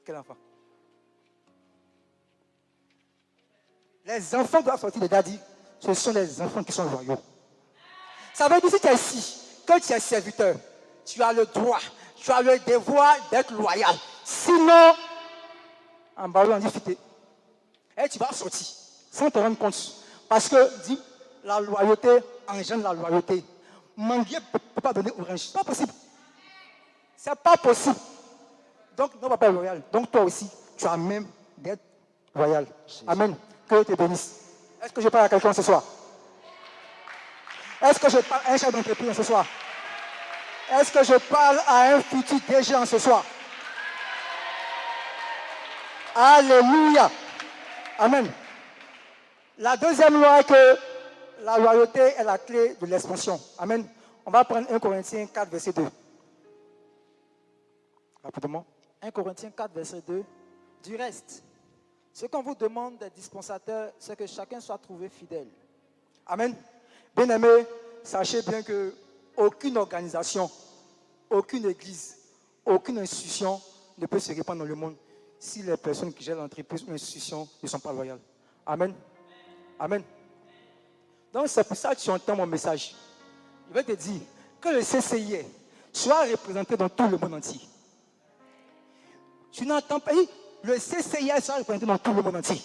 Quel enfant? Les enfants doivent sortir de Daddy. Ce sont les enfants qui sont loyaux. Ça veut dire si tu es ici, quand tu es serviteur, tu as le droit, tu as le devoir d'être loyal. Sinon, en bas, on dit fité. Et tu vas sortir sans te rendre compte. Parce que, dis, la loyauté engendre la loyauté. Manguier ne peut pas donner orange. C'est pas possible. C'est pas possible. Donc, non, papa est loyal. Donc, toi aussi, tu as même d'être loyal. Amen. Que Dieu te bénisse. Est-ce que je parle à quelqu'un ce soir? Est-ce que je parle à un chef d'entreprise ce soir? Est-ce que je parle à un futur dirigeant ce soir? Alléluia. Amen. La deuxième loi est que la loyauté est la clé de l'expansion. Amen. On va prendre 1 Corinthiens 4, verset 2. Rapidement. 1 Corinthiens 4, verset 2. Du reste, ce qu'on vous demande des dispensateurs, c'est que chacun soit trouvé fidèle. Amen. Bien-aimés, sachez bien que aucune organisation, aucune église, aucune institution ne peut se répandre dans le monde si les personnes qui gèrent l'entreprise ou l'institution ne sont pas loyales. Amen. Amen. Donc c'est pour ça que tu entends mon message. Je vais te dire que le CCI soit représenté dans tout le monde entier. Tu n'entends pas, le CCI sera représenté dans tout le monde entier.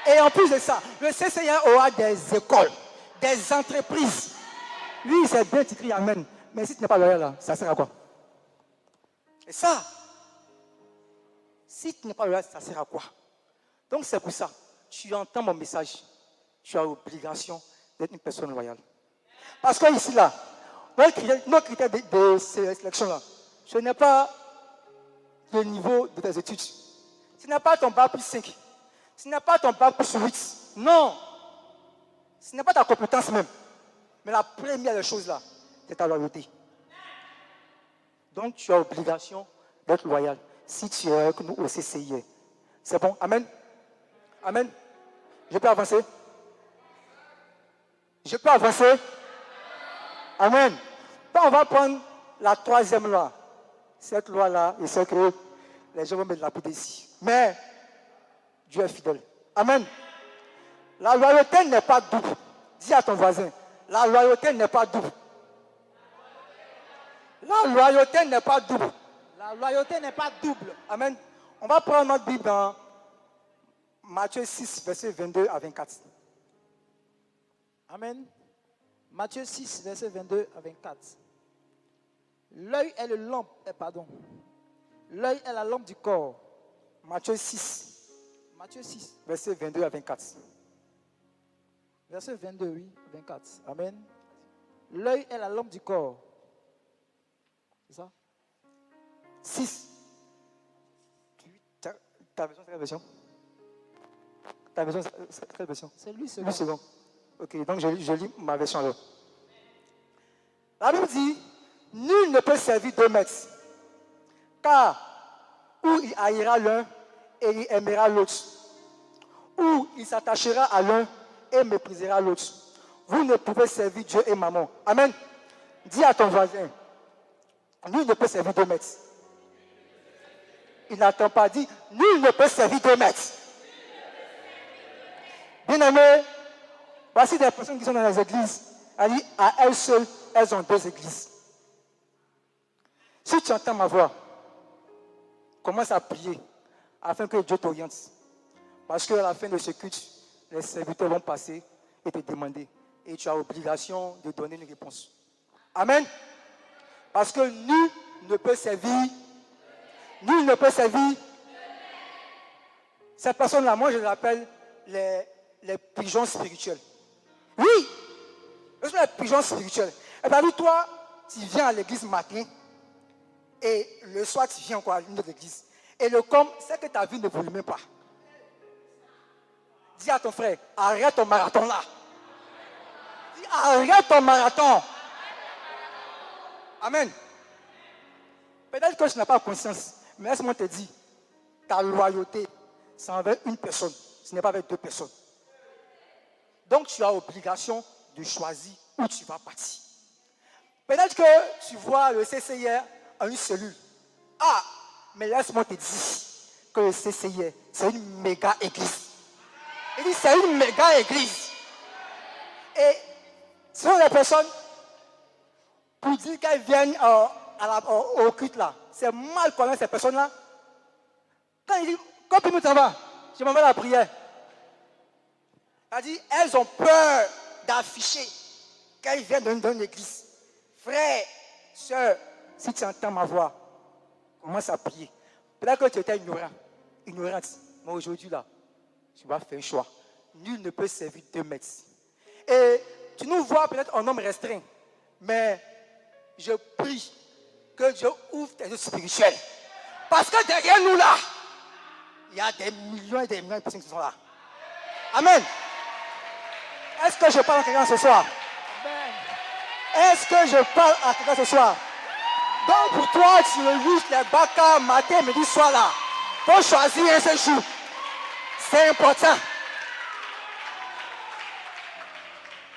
Et en plus de ça, le CCI aura des écoles, des entreprises. Oui, c'est bien titré, amen. Mais si tu n'es pas loyal là, ça sert à quoi? Et ça, si tu n'es pas loyal, ça sert à quoi? Donc c'est pour ça, tu entends mon message. Tu as l'obligation d'être une personne loyale. Parce que ici là, nos critères de sélection là, ce n'est pas le niveau de tes études. Ce n'est pas ton bac plus 5. Ce n'est pas ton bac plus 8. Non. Ce n'est pas ta compétence même. Mais la première des choses là, c'est ta loyauté. Donc tu as l'obligation d'être loyal. Si tu es avec nous au CCI. C'est bon? Amen? Amen? Je peux avancer? Je peux avancer? Amen. Donc on va prendre la troisième loi. Cette loi-là, je sais que les gens vont me lapider ici. Mais Dieu est fidèle. Amen. La loyauté n'est pas double. Dis à ton voisin, la loyauté n'est pas double. La loyauté n'est pas double. La loyauté n'est pas double. Amen. On va prendre notre Bible dans Matthieu 6, versets 22 à 24. Amen. Matthieu 6, versets 22 à 24. L'œil est L'œil est la lampe du corps. Matthieu 6, Matthieu 6, versets 22 à 24. verset 22, oui, 24. Amen. L'œil est la lampe du corps. C'est ça? 6. Tu as besoin de quelle version? Tu as besoin de quelle version? C'est lui, c'est Lui, c'est bon. Ok, donc je lis ma version alors. La Bible dit, nul ne peut servir deux maîtres, car ou il haïra l'un et il aimera l'autre, ou il s'attachera à l'un et méprisera l'autre. Vous ne pouvez servir Dieu et maman. Amen. Dis à ton voisin, nul ne peut servir deux maîtres. Il n'entend pas, dit, nul ne peut servir deux maîtres. Bien aimé, voici des personnes qui sont dans les églises. Elle dit, à elles seules, elles ont deux églises. Si tu entends ma voix, commence à prier afin que Dieu t'oriente. Parce qu'à la fin de ce culte, les serviteurs vont passer et te demander. Et tu as l'obligation de donner une réponse. Amen. Parce que nul ne peut servir. Nul ne peut servir. Cette personne-là, moi je l'appelle les pigeons spirituels. Oui, ce sont les pigeons spirituels. Et bien, toi, tu viens à l'église matin et le soir, tu viens encore à une autre église. Et le comble, c'est que ta vie ne brûle même pas. Dis à ton frère, arrête ton marathon là. Dis, arrête ton marathon. Amen. Peut-être que tu n'as pas conscience, mais laisse-moi te dire, ta loyauté, c'est envers une personne, ce n'est pas avec deux personnes. Donc tu as l'obligation de choisir où tu vas partir. Peut-être que tu vois le CCIR en une cellule. Ah, mais laisse-moi te dire que le CCIR, c'est une méga église. Il dit, c'est une méga église. Et ce sont les personnes, pour dire qu'elles viennent au culte là, c'est mal connaître ces personnes-là. Quand il dit, quand tu t'en vas, je m'en vais à la prière. Elle dit, elles ont peur d'afficher qu'elles viennent dans une église. Frère, soeur, si tu entends ma voix, commence à prier. Peut-être que tu étais ignorante, mais aujourd'hui là, tu vas faire un choix. Nul ne peut servir 2 maîtres. Et tu nous vois peut-être en homme restreint, mais je prie que Dieu ouvre tes yeux spirituels. Parce que derrière nous là, il y a des millions et des millions de personnes qui sont là. Amen. Est-ce que je parle à quelqu'un ce soir? Est-ce que je parle à quelqu'un ce soir? Donc pour toi, tu relis les baka matin, midi, soir là. Il faut choisir un seul jour. C'est important.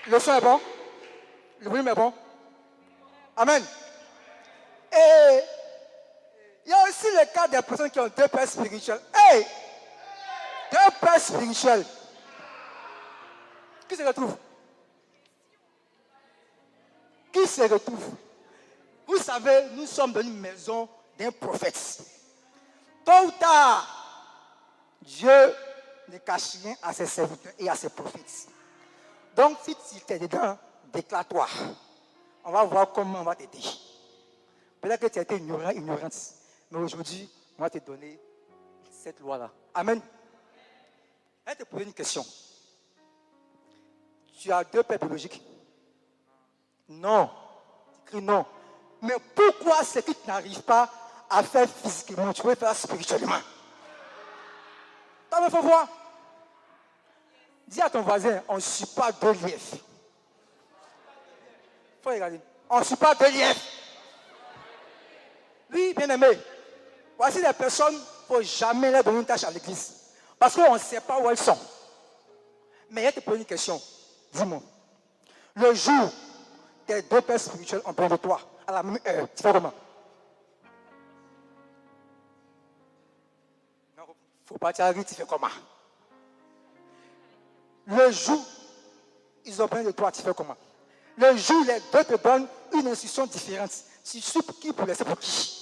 Le son est bon? Le volume est bon? Amen. Et il y a aussi le cas des personnes qui ont 2 pères spirituels. Hey! 2 pères spirituels. Qui se retrouve? Qui se retrouve? Vous savez, nous sommes dans une maison d'un prophète. Tôt ou tard, Dieu ne cache rien à ses serviteurs et à ses prophètes. Donc, si tu es dedans, déclare-toi. On va voir comment on va t'aider. Peut-être que tu as été ignorante, mais aujourd'hui, on va te donner cette loi-là. Amen. Je vais te poser une question. Tu as 2 pères biologiques? Non. Tu cries non. Mais pourquoi ce que tu n'arrives pas à faire physiquement, tu veux faire spirituellement? Il faut voir. Dis à ton voisin, on ne suit pas 2 lièvres. Il faut regarder. On ne suit pas 2 lièvres. Oui, bien aimé. Voici les personnes, il ne faut jamais leur donner une tâche à l'église. Parce qu'on ne sait pas où elles sont. Mais je te pose une question. Dis-moi. Le jour, tes 2 pères spirituels ont besoin de toi, à la même heure, tu fais comment? Non, il ne faut pas t'arrêter, tu fais comment? Le jour, ils ont besoin de toi, tu fais comment? Le jour, les 2 te donnent une instruction différente. Tu sais pour qui pour laisser pour qui?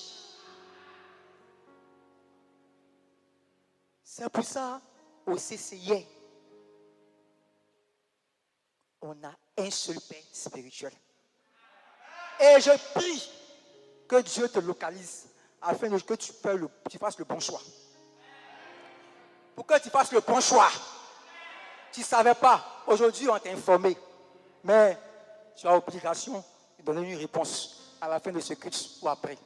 C'est pour ça, au CCIR, on a un seul Père spirituel. Et je prie que Dieu te localise afin que tu fasses le bon choix. Pour que tu fasses le bon choix. Tu ne savais pas. Aujourd'hui, on t'a informé. Mais tu as l'obligation de donner une réponse à la fin de ce culte ou après.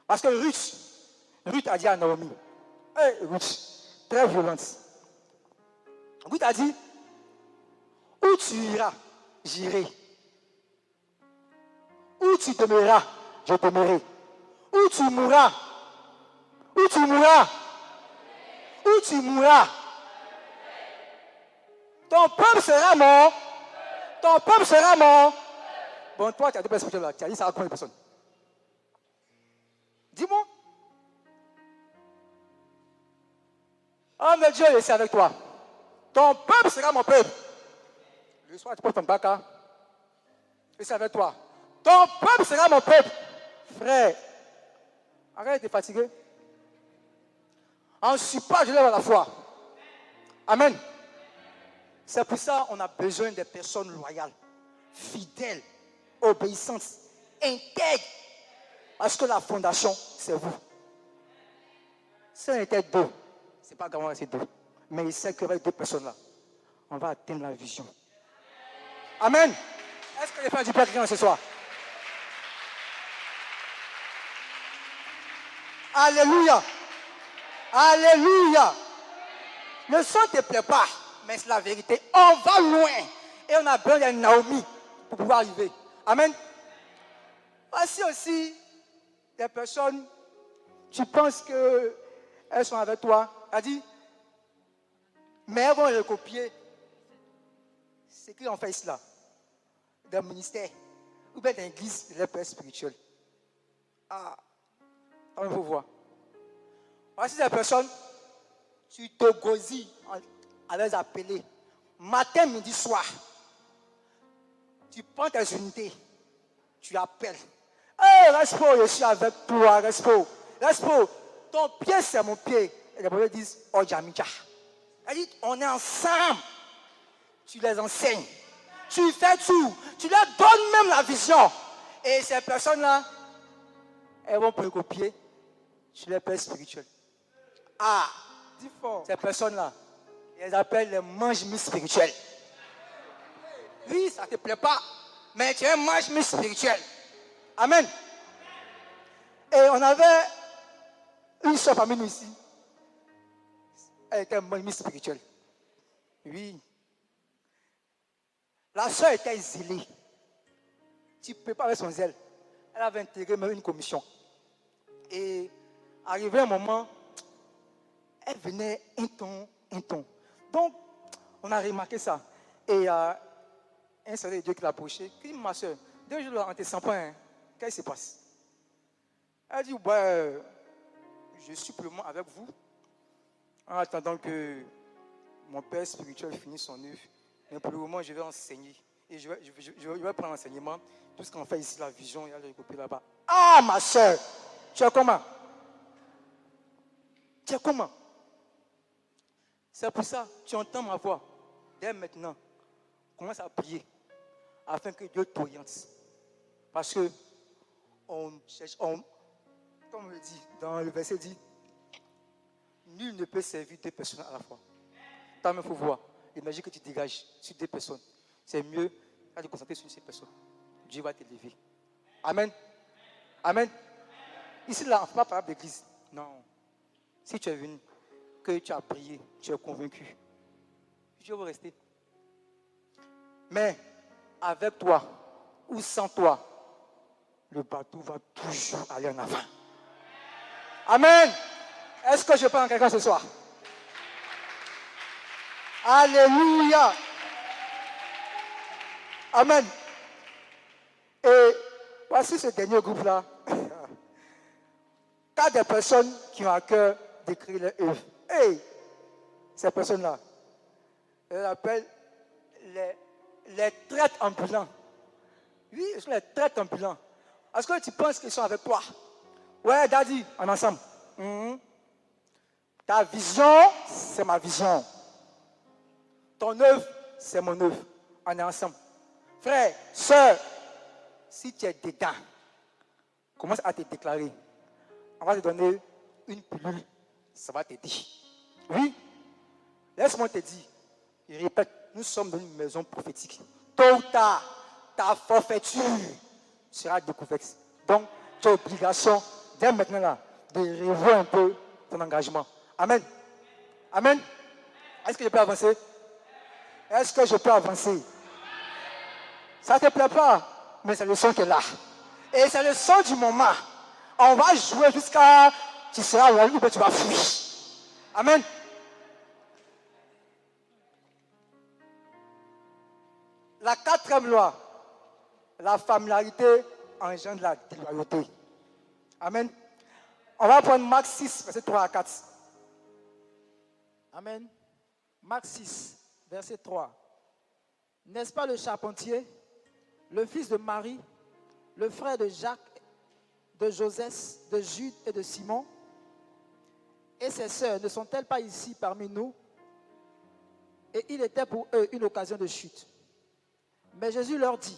Parce que Ruth a dit à Naomi, hey, Ruth, très violente. Ruth a dit, où tu iras, j'irai. Où tu demeureras, je demeurerai. Où tu mourras, où tu mourras, où tu mourras. Ton peuple sera mort. Ton peuple sera mort. Bon, toi, tu as 2 personnes là. Tu as dit ça à combien de personnes? Dis-moi. Oh, mais Dieu est avec toi. Ton peuple sera mon peuple. Le soir, tu portes ton baka. Et c'est avec toi. Ton peuple sera mon peuple. Frère, arrête de te fatiguer. On ne suit pas, je lève à la foi. Amen. C'est pour ça qu'on a besoin de personnes loyales, fidèles, obéissantes, intègres. Parce que la fondation, c'est vous. Si on était 2, ce n'est pas grave, c'est 2. Mais il sait qu'avec 2 personnes-là, on va atteindre la vision. Amen. Est-ce que les frères du Père quelqu'un ce soir? Alléluia. Alléluia. Le son ne te plaît pas, mais c'est la vérité. On va loin. Et on a besoin de Naomi pour pouvoir arriver. Amen. Voici aussi des personnes, tu penses qu'elles sont avec toi. Elle dit, mais elles vont recopier ce qu'ils ont fait cela. D'un ministère ou bien d'une église de leur père spirituel. Ah, on vous voit. Voici des personnes, tu te gosilles à les appeler. Matin, midi, soir. Tu prends tes unités. Tu appelles. Hey, Respo, je suis avec toi, Respo. Respo, ton pied, c'est mon pied. Et les personnes disent, oh, Jamika. Elle dit, on est ensemble. Tu les enseignes. Tu fais tout. Tu leur donnes même la vision. Et ces personnes-là, elles vont recopier sur les pères spirituels. Ah, Dis fort. ces personnes-là, elles appellent les mange-mis spirituels. Oui, ça ne te plaît pas, mais tu es un mange-mis spirituel. Amen. Et on avait une soeur parmi nous ici. Elle était un mange-mis spirituel. Oui. La soeur était zélée. Tu ne peux pas avec son zèle. Elle avait intégré même une commission. Et arrivé un moment, elle venait un ton. Donc, on a remarqué ça. Et un serviteur de Dieu qui l'a approché, qui dit, ma soeur, 2 jours là, on ne te sent pas, hein. Qu'est-ce qui se passe? Elle dit, ouais, je suis pour le moment avec vous, en attendant que mon père spirituel finisse son œuvre. Mais pour le moment, je vais enseigner. Et je vais prendre l'enseignement. Tout ce qu'on fait ici, la vision, il y a le recopier là-bas. Ah, ma soeur, tu es comment? Tu es comment? C'est pour ça, tu entends ma voix. Dès maintenant, commence à prier afin que Dieu t'oriente. Parce que, comme on le dit, dans le verset dit, nul ne peut servir 2 personnes à la fois. Toi-même, il faut voir l'énergie que tu dégages sur 2 personnes. C'est mieux de te concentrer sur ces personnes. Dieu va t'élever. Amen. Amen. Ici, là, on ne fait pas parler d'église. Non. Si tu es venu, que tu as prié, tu es convaincu, Dieu va rester. Mais avec toi ou sans toi, le bateau va toujours aller en avant. Amen. Est-ce que je parle à quelqu'un ce soir? Alléluia. Amen. Et voici ce dernier groupe-là. Quand des personnes qui ont à cœur d'écrire leur œuvre. Hey, ces personnes-là, elles appellent les traîtres ambulants. Oui, ce sont les traîtres ambulants. Est-ce que tu penses qu'ils sont avec toi? Ouais, daddy, on est ensemble. Ta vision, c'est ma vision. Ton œuvre, c'est mon œuvre. On est ensemble. Frère, soeur, si tu es dedans, commence à te déclarer. On va te donner une pilule, ça va t'aider. Oui, laisse-moi te dire, je répète, nous sommes dans une maison prophétique. Tôt ou tard, ta forfaiture sera découverte. Donc, tu as l'obligation, dès maintenant là, de revoir un peu ton engagement. Amen. Amen. Est-ce que je peux avancer? Est-ce que je peux avancer? Ça ne te plaît pas, mais c'est le son qui est là. Et c'est le son du moment. On va jouer jusqu'à tu seras là ou tu vas fuir. Amen. La 4e loi, la familiarité engendre la déloyauté. Amen. On va prendre Marc 6, verset 3 à 4. Amen. Marc 6, verset 3. N'est-ce pas le charpentier, le fils de Marie, le frère de Jacques, de Joseph, de Jude et de Simon? Et ses sœurs ne sont-elles pas ici parmi nous? Et il était pour eux une occasion de chute. Mais Jésus leur dit,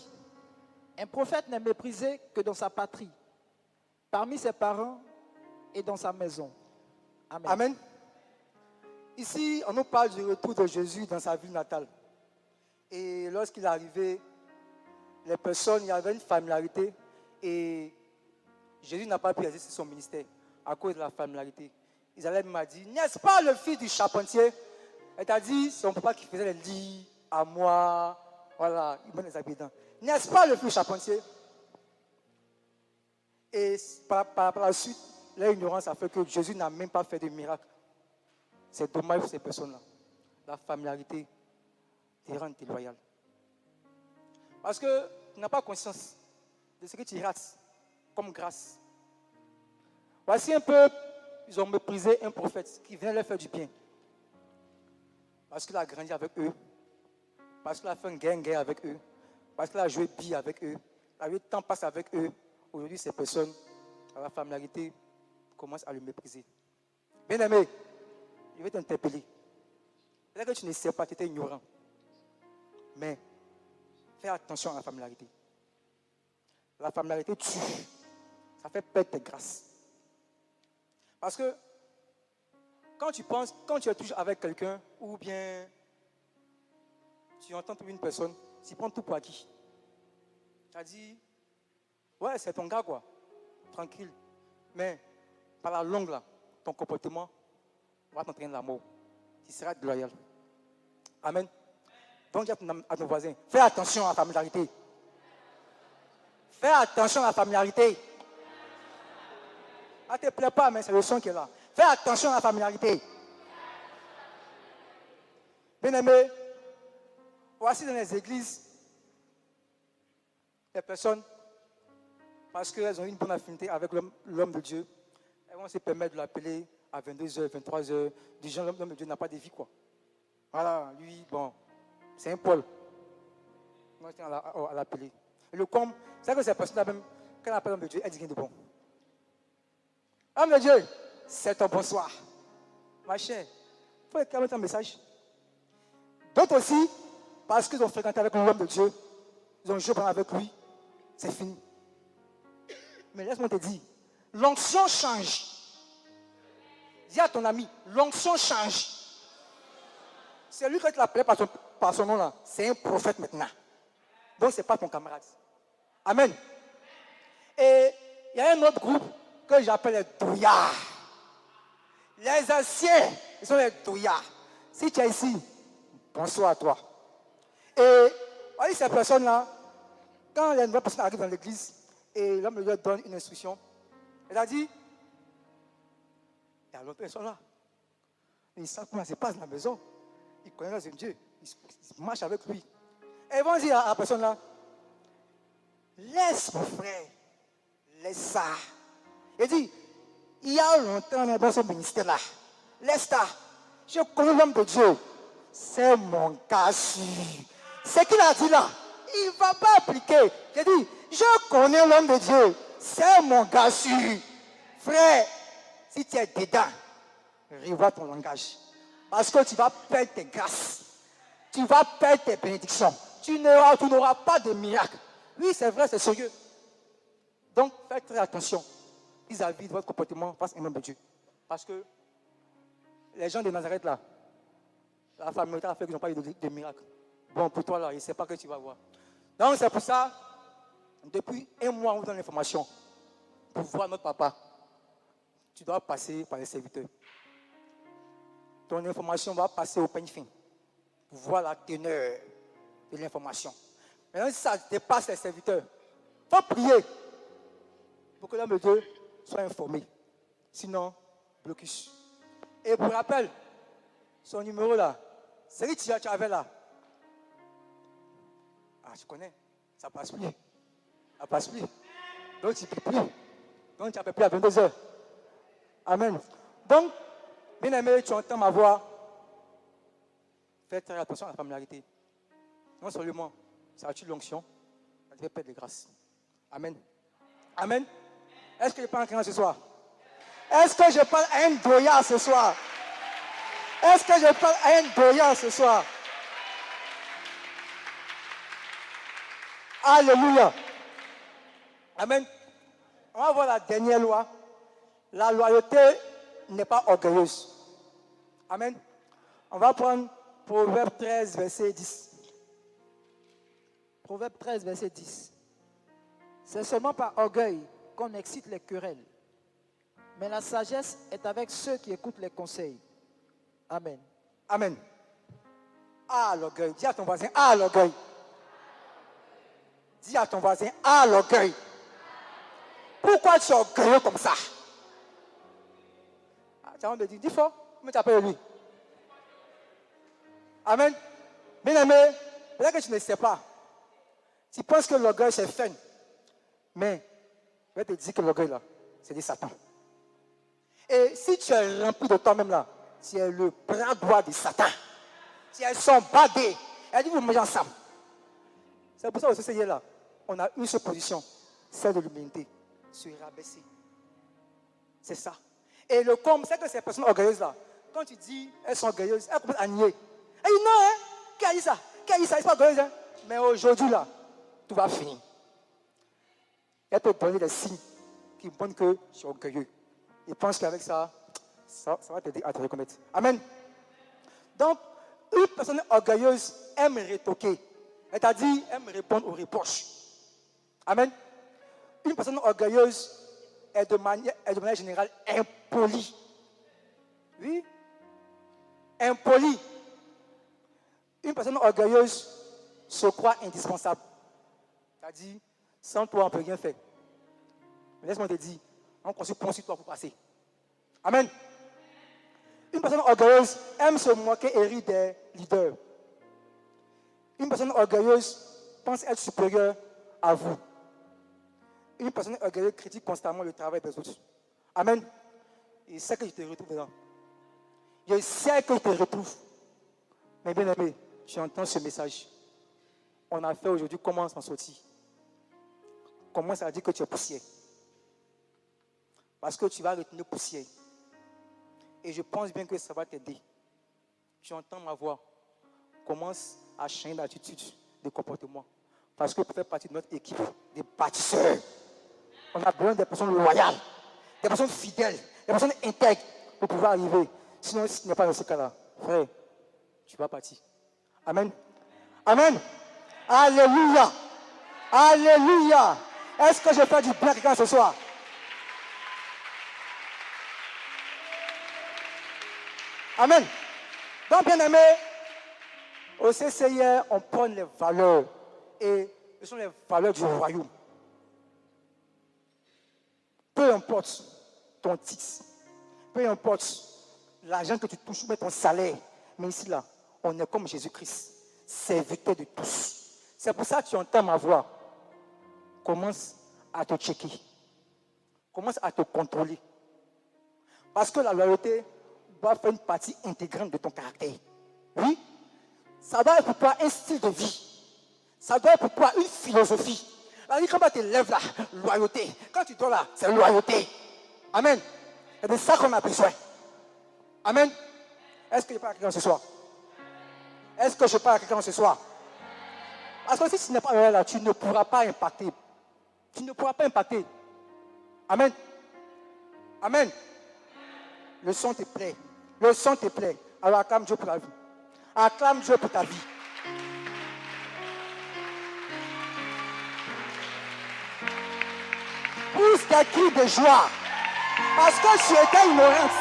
un prophète n'est méprisé que dans sa patrie, parmi ses parents et dans sa maison. Amen. Amen. Ici, on nous parle du retour de Jésus dans sa ville natale. Et lorsqu'il est arrivé, les personnes, il y avait une familiarité et Jésus n'a pas pu exercer son ministère à cause de la familiarité. Isabelle m'a dit, n'est-ce pas le fils du charpentier? Elle t'a dit, c'est son papa qui faisait les lits à moi. Voilà, il met les habits dedans. N'est-ce pas le fils du charpentier? Et par la suite, l'ignorance a fait que Jésus n'a même pas fait de miracle. C'est dommage pour ces personnes-là. La familiarité te rend déloyal. Parce que tu n'as pas conscience de ce que tu rates comme grâce. Voici un peuple, ils ont méprisé un prophète qui venait leur faire du bien. Parce qu'il a grandi avec eux. Parce qu'il a fait un guerre avec eux. Parce qu'il a joué bille avec eux. Il a eu le temps passe avec eux. Aujourd'hui, ces personnes, à la familiarité, commencent à le mépriser. Bien aimé, je vais t'interpeller. Peut-être que tu ne sais pas, tu étais ignorant. Mais fais attention à la familiarité. La familiarité tue. Ça fait perdre tes grâces. Parce que quand tu es toujours avec quelqu'un, ou bien tu entends une personne, tu prends tout pour acquis. Tu as dit, ouais, c'est ton gars, quoi. Tranquille. Mais par la longue, là, ton comportement va t'entraîner la mort. Tu seras déloyal. Amen. Donc, dis à ton voisin, fais attention à la familiarité. Fais attention à la familiarité. Ne te plaît pas, mais c'est le son qui est là. Fais attention à la familiarité. Bien aimé, voici dans les églises, les personnes, parce qu'elles ont une bonne affinité avec l'homme de Dieu, elles vont se permettre de l'appeler à 22h, 23h. Du genre, l'homme de Dieu n'a pas de vie, quoi. Voilà, lui, bon, c'est un Paul. Moi, je tiens à l'appeler. Et le comble, c'est que ces personnes-là, même, quand on appelle l'homme de Dieu, elle dit rien de bon. Homme de Dieu, c'est ton bonsoir. Ma chère, il faut écrire un message. D'autres aussi, parce qu'ils ont fréquenté avec l'homme de Dieu, ils ont joué pendant avec lui, c'est fini. Mais laisse-moi te dire, l'onction change. Dis à ton ami, l'onction change. C'est lui qui l'appelait par son nom là. C'est un prophète maintenant. Donc ce n'est pas ton camarade. Amen. Et il y a un autre groupe que j'appelle les douillards. Les anciens, ils sont les douillards. Si tu es ici, bonsoir à toi. Et voyez ces personnes-là, quand les nouvelles personnes arrivent dans l'église et l'homme leur donne une instruction, elle a dit, il y a l'autre personne là. Ils savent comment ça se passe dans la maison. Ils connaissent Dieu. Ils marchent avec lui. Et ils vont dire à la personne là, laisse mon frère, laisse ça. Il dit, il y a longtemps dans ce ministère là, laisse ça. Je connais l'homme de Dieu. C'est mon gars sûr. Ce qu'il a dit là, il ne va pas appliquer. J'ai dit, je connais l'homme de Dieu. C'est mon gars sûr. Frère, si tu es dedans, revois ton langage. Parce que tu vas perdre tes grâces. Tu vas perdre tes bénédictions. Tu n'auras pas de miracle. Oui, c'est vrai, c'est sérieux. Donc, faites très attention vis-à-vis de votre comportement face à un homme de Dieu. Parce que les gens de Nazareth, là, la famille a fait qu'ils n'ont pas eu de miracle. Bon, pour toi, là, il ne sait pas que tu vas voir. Donc, c'est pour ça, depuis un mois, on vous donne l'information. Pour voir notre papa, tu dois passer par les serviteurs. Ton information va passer au peigne fin pour voir la teneur de l'information. Maintenant, si ça dépasse les serviteurs, il faut prier pour que l'homme de Dieu soit informé. Sinon, blocus. Et pour rappel, son numéro là, c'est lui que tu avais là. Ah, tu connais, ça passe plus. Ça passe plus. Donc, tu ne peux plus. Donc, tu n'appelles plus à 22h. Amen. Donc, bien aimé, tu entends ma voix. Fais très attention à la familiarité. Non seulement, ça tue l'onction, ça te fait perdre les grâces. Amen. Amen. Est-ce que je parle à quelqu'un ce soir? Est-ce que je parle à un doyard ce soir? Est-ce que je parle à un doyard ce soir? Alléluia. Amen. On va voir la dernière loi. La loyauté n'est pas orgueilleuse. Amen. On va prendre Proverbe 13, verset 10. Proverbe 13, verset 10. C'est seulement par orgueil qu'on excite les querelles. mais la sagesse est avec ceux qui écoutent les conseils. Amen. Amen. Ah, l'orgueil. Dis à ton voisin, ah, l'orgueil. Dis à ton voisin, ah, l'orgueil. Pourquoi tu es orgueilleux comme ça? Ah, tu as envie de dire, dis fort, mais tu appelles lui. Amen. Bien aimé, peut-être que tu ne sais pas. Tu penses que l'orgueil c'est fun. Mais, je vais te dire que l'orgueil là, c'est de Satan. Et si tu es rempli de toi-même là, tu es le bras droit de Satan. Tu es son badé. Elle dit, vous mangez ensemble. C'est pour ça que ce Seigneur là, on a une seule position, celle de l'humilité. Se rabaisser. C'est ça. Et le comble, c'est que ces personnes orgueilleuses là, quand tu dis elles sont orgueilleuses, elles commencent à nier. Elle dit non, hein? Qui a dit ça? Qui a dit ça? Elles sont orgueilleuses, hein? Mais aujourd'hui là, tout va finir. Elle peut donner des signes qui montrent que tu es orgueilleux. Et pense qu'avec ça, ça va t'aider à te reconnaître. Amen. Donc, une personne orgueilleuse aime rétoquer. C'est-à-dire, aime répondre aux reproches. Amen. Une personne orgueilleuse est de manière générale impolie. Oui. Impolie. Une personne orgueilleuse se croit indispensable. C'est-à-dire, sans toi, on ne peut rien faire. Mais laisse-moi te dire, on construit pont sur toi pour passer. Amen. Une personne orgueilleuse aime se moquer et rire des leaders. Une personne orgueilleuse pense être supérieure à vous. Une personne orgueilleuse critique constamment le travail des autres. Amen. Et c'est que je te retrouve dedans. Je sais que je te retrouve. Mais bien aimé, tu entends ce message. On a fait aujourd'hui comment s'en sortir. Comment ça veut dire que tu es poussière? Parce que tu vas retenir poussière. Et je pense bien que ça va t'aider. Tu entends ma voix. Commence à changer d'attitude, de comportement. Parce que pour faire partie de notre équipe, des bâtisseurs, on a besoin des personnes loyales, des personnes fidèles, des personnes intègres pour pouvoir arriver. Sinon, si tu n'es pas dans ce cas-là, frère, tu vas partir. Amen. Amen. Alléluia. Alléluia. Est-ce que je fais du bien à quelqu'un ce soir? Amen. Donc, bien aimé, au CCIR, on prend les valeurs. Et ce sont les valeurs du royaume. Peu importe ton titre, peu importe l'argent que tu touches, ou ton salaire, mais ici, là, on est comme Jésus-Christ, serviteur de tous. C'est pour ça que tu entends ma voix. Commence à te checker. Commence à te contrôler. Parce que la loyauté doit faire une partie intégrante de ton caractère. Oui, ça doit être pour toi un style de vie. Ça doit être pour toi une philosophie. Quand tu te lèves là, loyauté. Quand tu dors là, c'est loyauté. Amen. C'est de ça qu'on a besoin. Amen. Est-ce que je parle à quelqu'un ce soir? Est-ce que je parle à quelqu'un ce soir? Parce que si tu n'es pas là, tu ne pourras pas impacter. Tu ne pourras pas impacter. Amen. Amen. Le son te plaît. Le son te plaît. Alors acclame Dieu pour la vie. Acclame Dieu pour ta vie. Pousse des cris de joie. Parce que tu étais ignorante.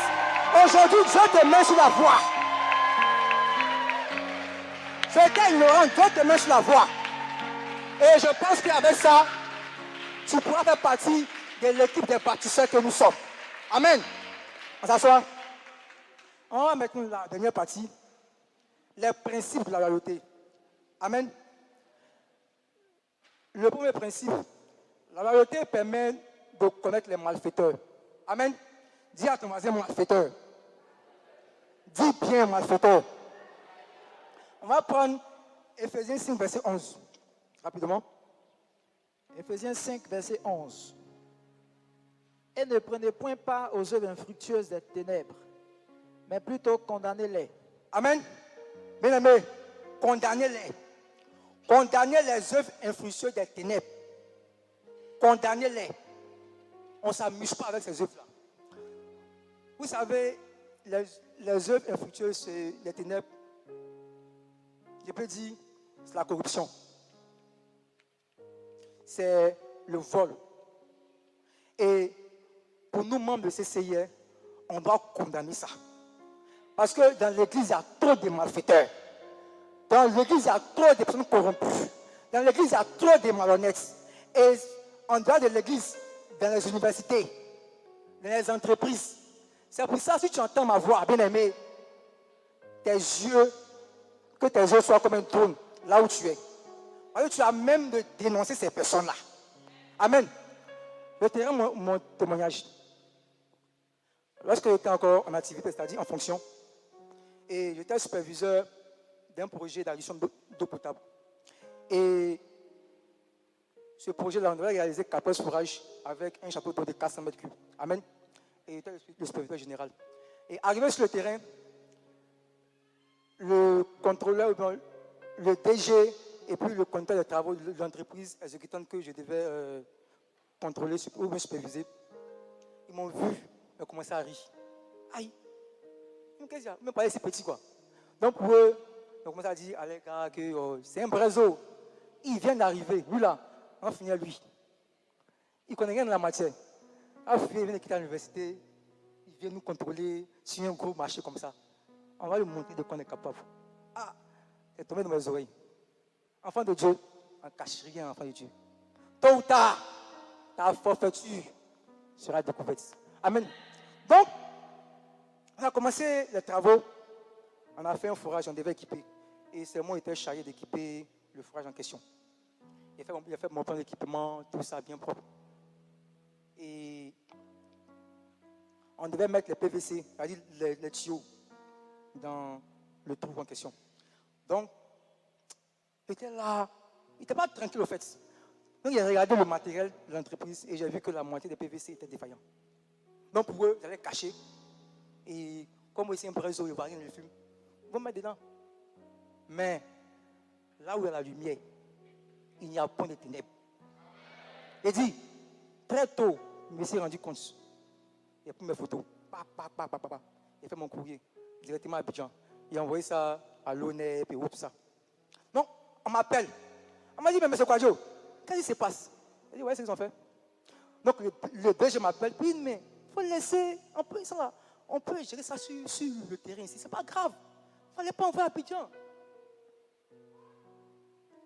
Aujourd'hui, Dieu te met sur la voie. Tu étais ignorante, Dieu te met sur la voie. Et je pense qu'avec ça, tu pourras faire partie de l'équipe des bâtisseurs que nous sommes. Amen. On s'assoit. On va maintenant la dernière partie. Les principes de la loyauté. Amen. Le premier principe, la loyauté permet de connaître les malfaiteurs. Amen. Dis à ton voisin malfaiteur. Dis bien malfaiteur. On va prendre Ephésiens 5, verset 11. Rapidement. Ephésiens 5, verset 11. Et ne prenez point part aux œuvres infructueuses des ténèbres, mais plutôt condamnez-les. Amen. Bien aimé, condamnez-les. Condamnez les œuvres infructueuses des ténèbres. Condamnez-les. On ne s'amuse pas avec ces œuvres-là. Vous savez, les œuvres infructueuses des ténèbres, je peux dire, c'est la corruption. C'est le vol. Et pour nous, membres de CCIR, on doit condamner ça. Parce que dans l'église, il y a trop de malfaiteurs. Dans l'église, il y a trop de personnes corrompues. Dans l'église, il y a trop de malhonnêtes. Et en dehors de l'église, dans les universités, dans les entreprises. C'est pour ça, si tu entends ma voix, bien-aimé, que tes yeux soient comme un trône, là où tu es. Parce que tu as même de dénoncer ces personnes-là. Amen. Je te rends mon témoignage. Lorsque j'étais encore en activité, c'est-à-dire en fonction, et j'étais superviseur d'un projet d'addition d'eau potable. Et ce projet-là, on devait réaliser 14 forages avec un château d'eau de 400 mètres cubes. Amen. Et j'étais le superviseur général. Et arrivé sur le terrain, le contrôleur, le DG et puis le conducteur de travaux de l'entreprise exécutante que je devais contrôler ou me superviser, ils m'ont vu, ils ont commencé à rire. Aïe, qu'est-ce qu'il y a? Ils me parlaient si petit quoi. Donc pour eux, ils ont commencé à dire, allez gars, que c'est un brezo. Il vient d'arriver, lui là, on va finir lui. Il ne connaît rien de la matière. Il vient de quitter l'université, il vient nous contrôler sur un gros marché comme ça. On va lui montrer de quoi on est capable. Ah, c'est tombé dans mes oreilles. Enfant de Dieu, on ne cache rien, enfant de Dieu. Tôt ou tard, ta forfaiture sera découverte. Amen. Donc, on a commencé les travaux. On a fait un forage, on devait équiper. Et c'est moi qui étais chargé d'équiper le forage en question. Il a fait mon plan d'équipement, tout ça bien propre. Et on devait mettre les PVC, c'est-à-dire les tuyaux, dans le trou en question. Donc, il était là, il n'était pas tranquille au fait. Donc, il a regardé le matériel de l'entreprise et j'ai vu que la moitié des PVC était défaillant. Donc, pour eux, ils allaient cacher. Et comme c'est un réseau, ils ne voient rien dans le film. Ils vont mettre dedans. Mais, là où il y a la lumière, il n'y a pas de ténèbres. Il dit, très tôt, je me suis rendu compte. Il a pris mes photos. Il a fait mon courrier directement à Abidjan. Il a envoyé ça à l'ONEP et tout ça. Donc, on m'appelle. On m'a dit, mais M. Kwadjo, qu'est-ce qui se passe? Il a dit, ouais, c'est ce qu'ils ont fait. Donc, le DG m'appelle. Puis, mais il faut laisser. On peut gérer ça sur le terrain ici. C'est pas grave. Il ne fallait pas envoyer à Abidjan.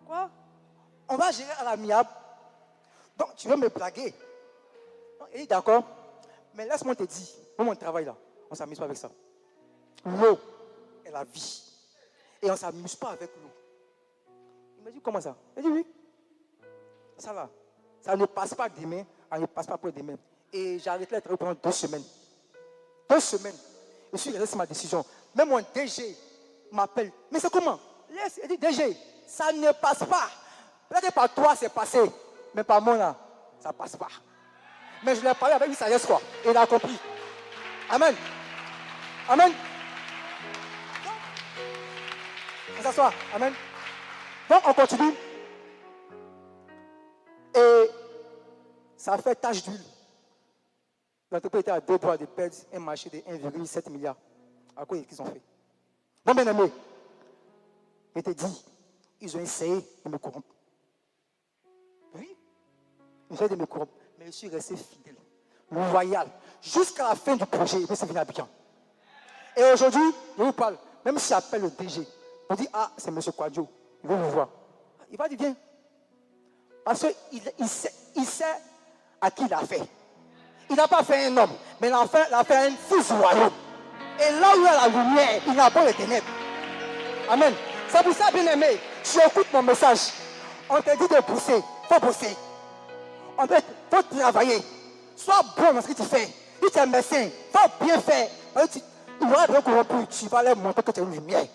Quoi? On va gérer à l'amiable. Donc, tu veux me blaguer? Il dit, d'accord. Mais laisse-moi te dire, pour mon travail là, on ne s'amuse pas avec ça. L'eau est la vie. Et on ne s'amuse pas avec l'eau. Il m'a dit, comment ça? Il dit, oui. Ça là, ça ne passe pas demain, ça ne passe pas pour demain. Et j'ai arrêté les travaux pendant 2 semaines. 2 semaines. Je suis resté sur ma décision. Même mon DG m'appelle. Mais c'est comment? Laisse, il dit, DG, ça ne passe pas. Peut-être que par toi, c'est passé. Mais par moi là, ça ne passe pas. Mais je l'ai parlé avec lui, ça reste quoi. Et il a compris. Amen. Amen. On s'assoit. Amen. Donc, on continue. Et ça fait tache d'huile. L'entreprise était à 2 doigts de perdre un marché de 1,7 milliard. À quoi ils ont fait? Donc, bien aimé, je te dis, ils ont essayé de me corrompre. Oui, ils ont essayé de me corrompre. Mais je suis resté fidèle, loyal, jusqu'à la fin du projet. Je suis venu à Abidjan. Et aujourd'hui, je vous parle, même si j'appelle le DG, on dit, ah, c'est M. Kwadjo, il veut vous voir. Il va dire, viens. Parce qu'il sait à qui il a fait. Il n'a pas fait un homme, mais il a fait un fils du royaume. Et là où il y a la lumière, il n'a pas les ténèbres. Amen. C'est pour ça, bien aimé, tu écoutes mon message. On te dit de pousser, il faut pousser. Il faut travailler. Sois bon dans ce que tu fais. Si tu es médecin, il faut bien faire. Il y aura des corrompus, tu vas leur montrer que tu as une lumière.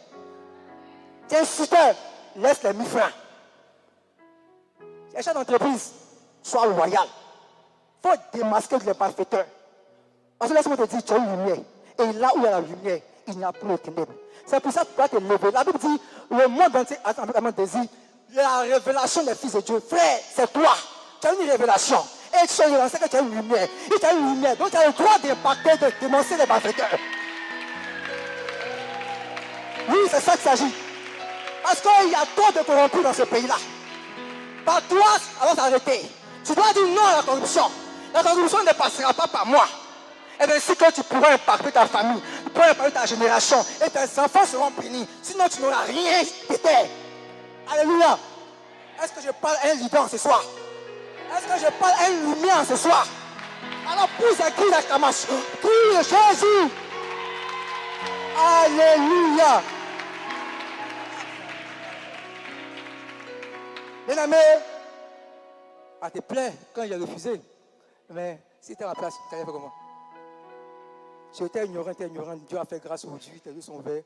Tu es instituteur, laisse les 1000 francs. Tu es chef d'entreprise, sois loyal. Il faut démasquer les malfaiteurs. Parce que laisse-moi te dire, tu as une lumière. Et là où il y a la lumière, il n'y a plus de ténèbres. C'est pour ça que tu dois te lever. La Bible dit, le monde entier a un désir. La révélation des fils de Dieu. Frère, c'est toi. Tu as une révélation. Et tu as que tu as une lumière. Et tu as une lumière. Donc tu as le droit d'impacter, de dénoncer les malfaiteurs. Oui, c'est ça qu'il s'agit. Parce qu'il y a trop de corrompus dans ce pays-là. Par toi, alors s'arrêter. Tu dois dire non à la corruption. La contribution ne passera pas par moi. Et ainsi que tu pourras impacter ta famille, tu pourras impacter ta génération, et tes enfants seront bénis. Sinon, tu n'auras rien de terre. Alléluia. Est-ce que je parle à un leader ce soir? Est-ce que je parle à une lumière ce soir? Alors pousse un cri d'acclamation. Crie Jésus. Alléluia. Bien-aimé, à tes plaies, quand il a refusé, mais si tu es à ma place, tu allais faire comment? Si tu étais ignorant, Dieu a fait grâce aujourd'hui, tes yeux sont ouverts.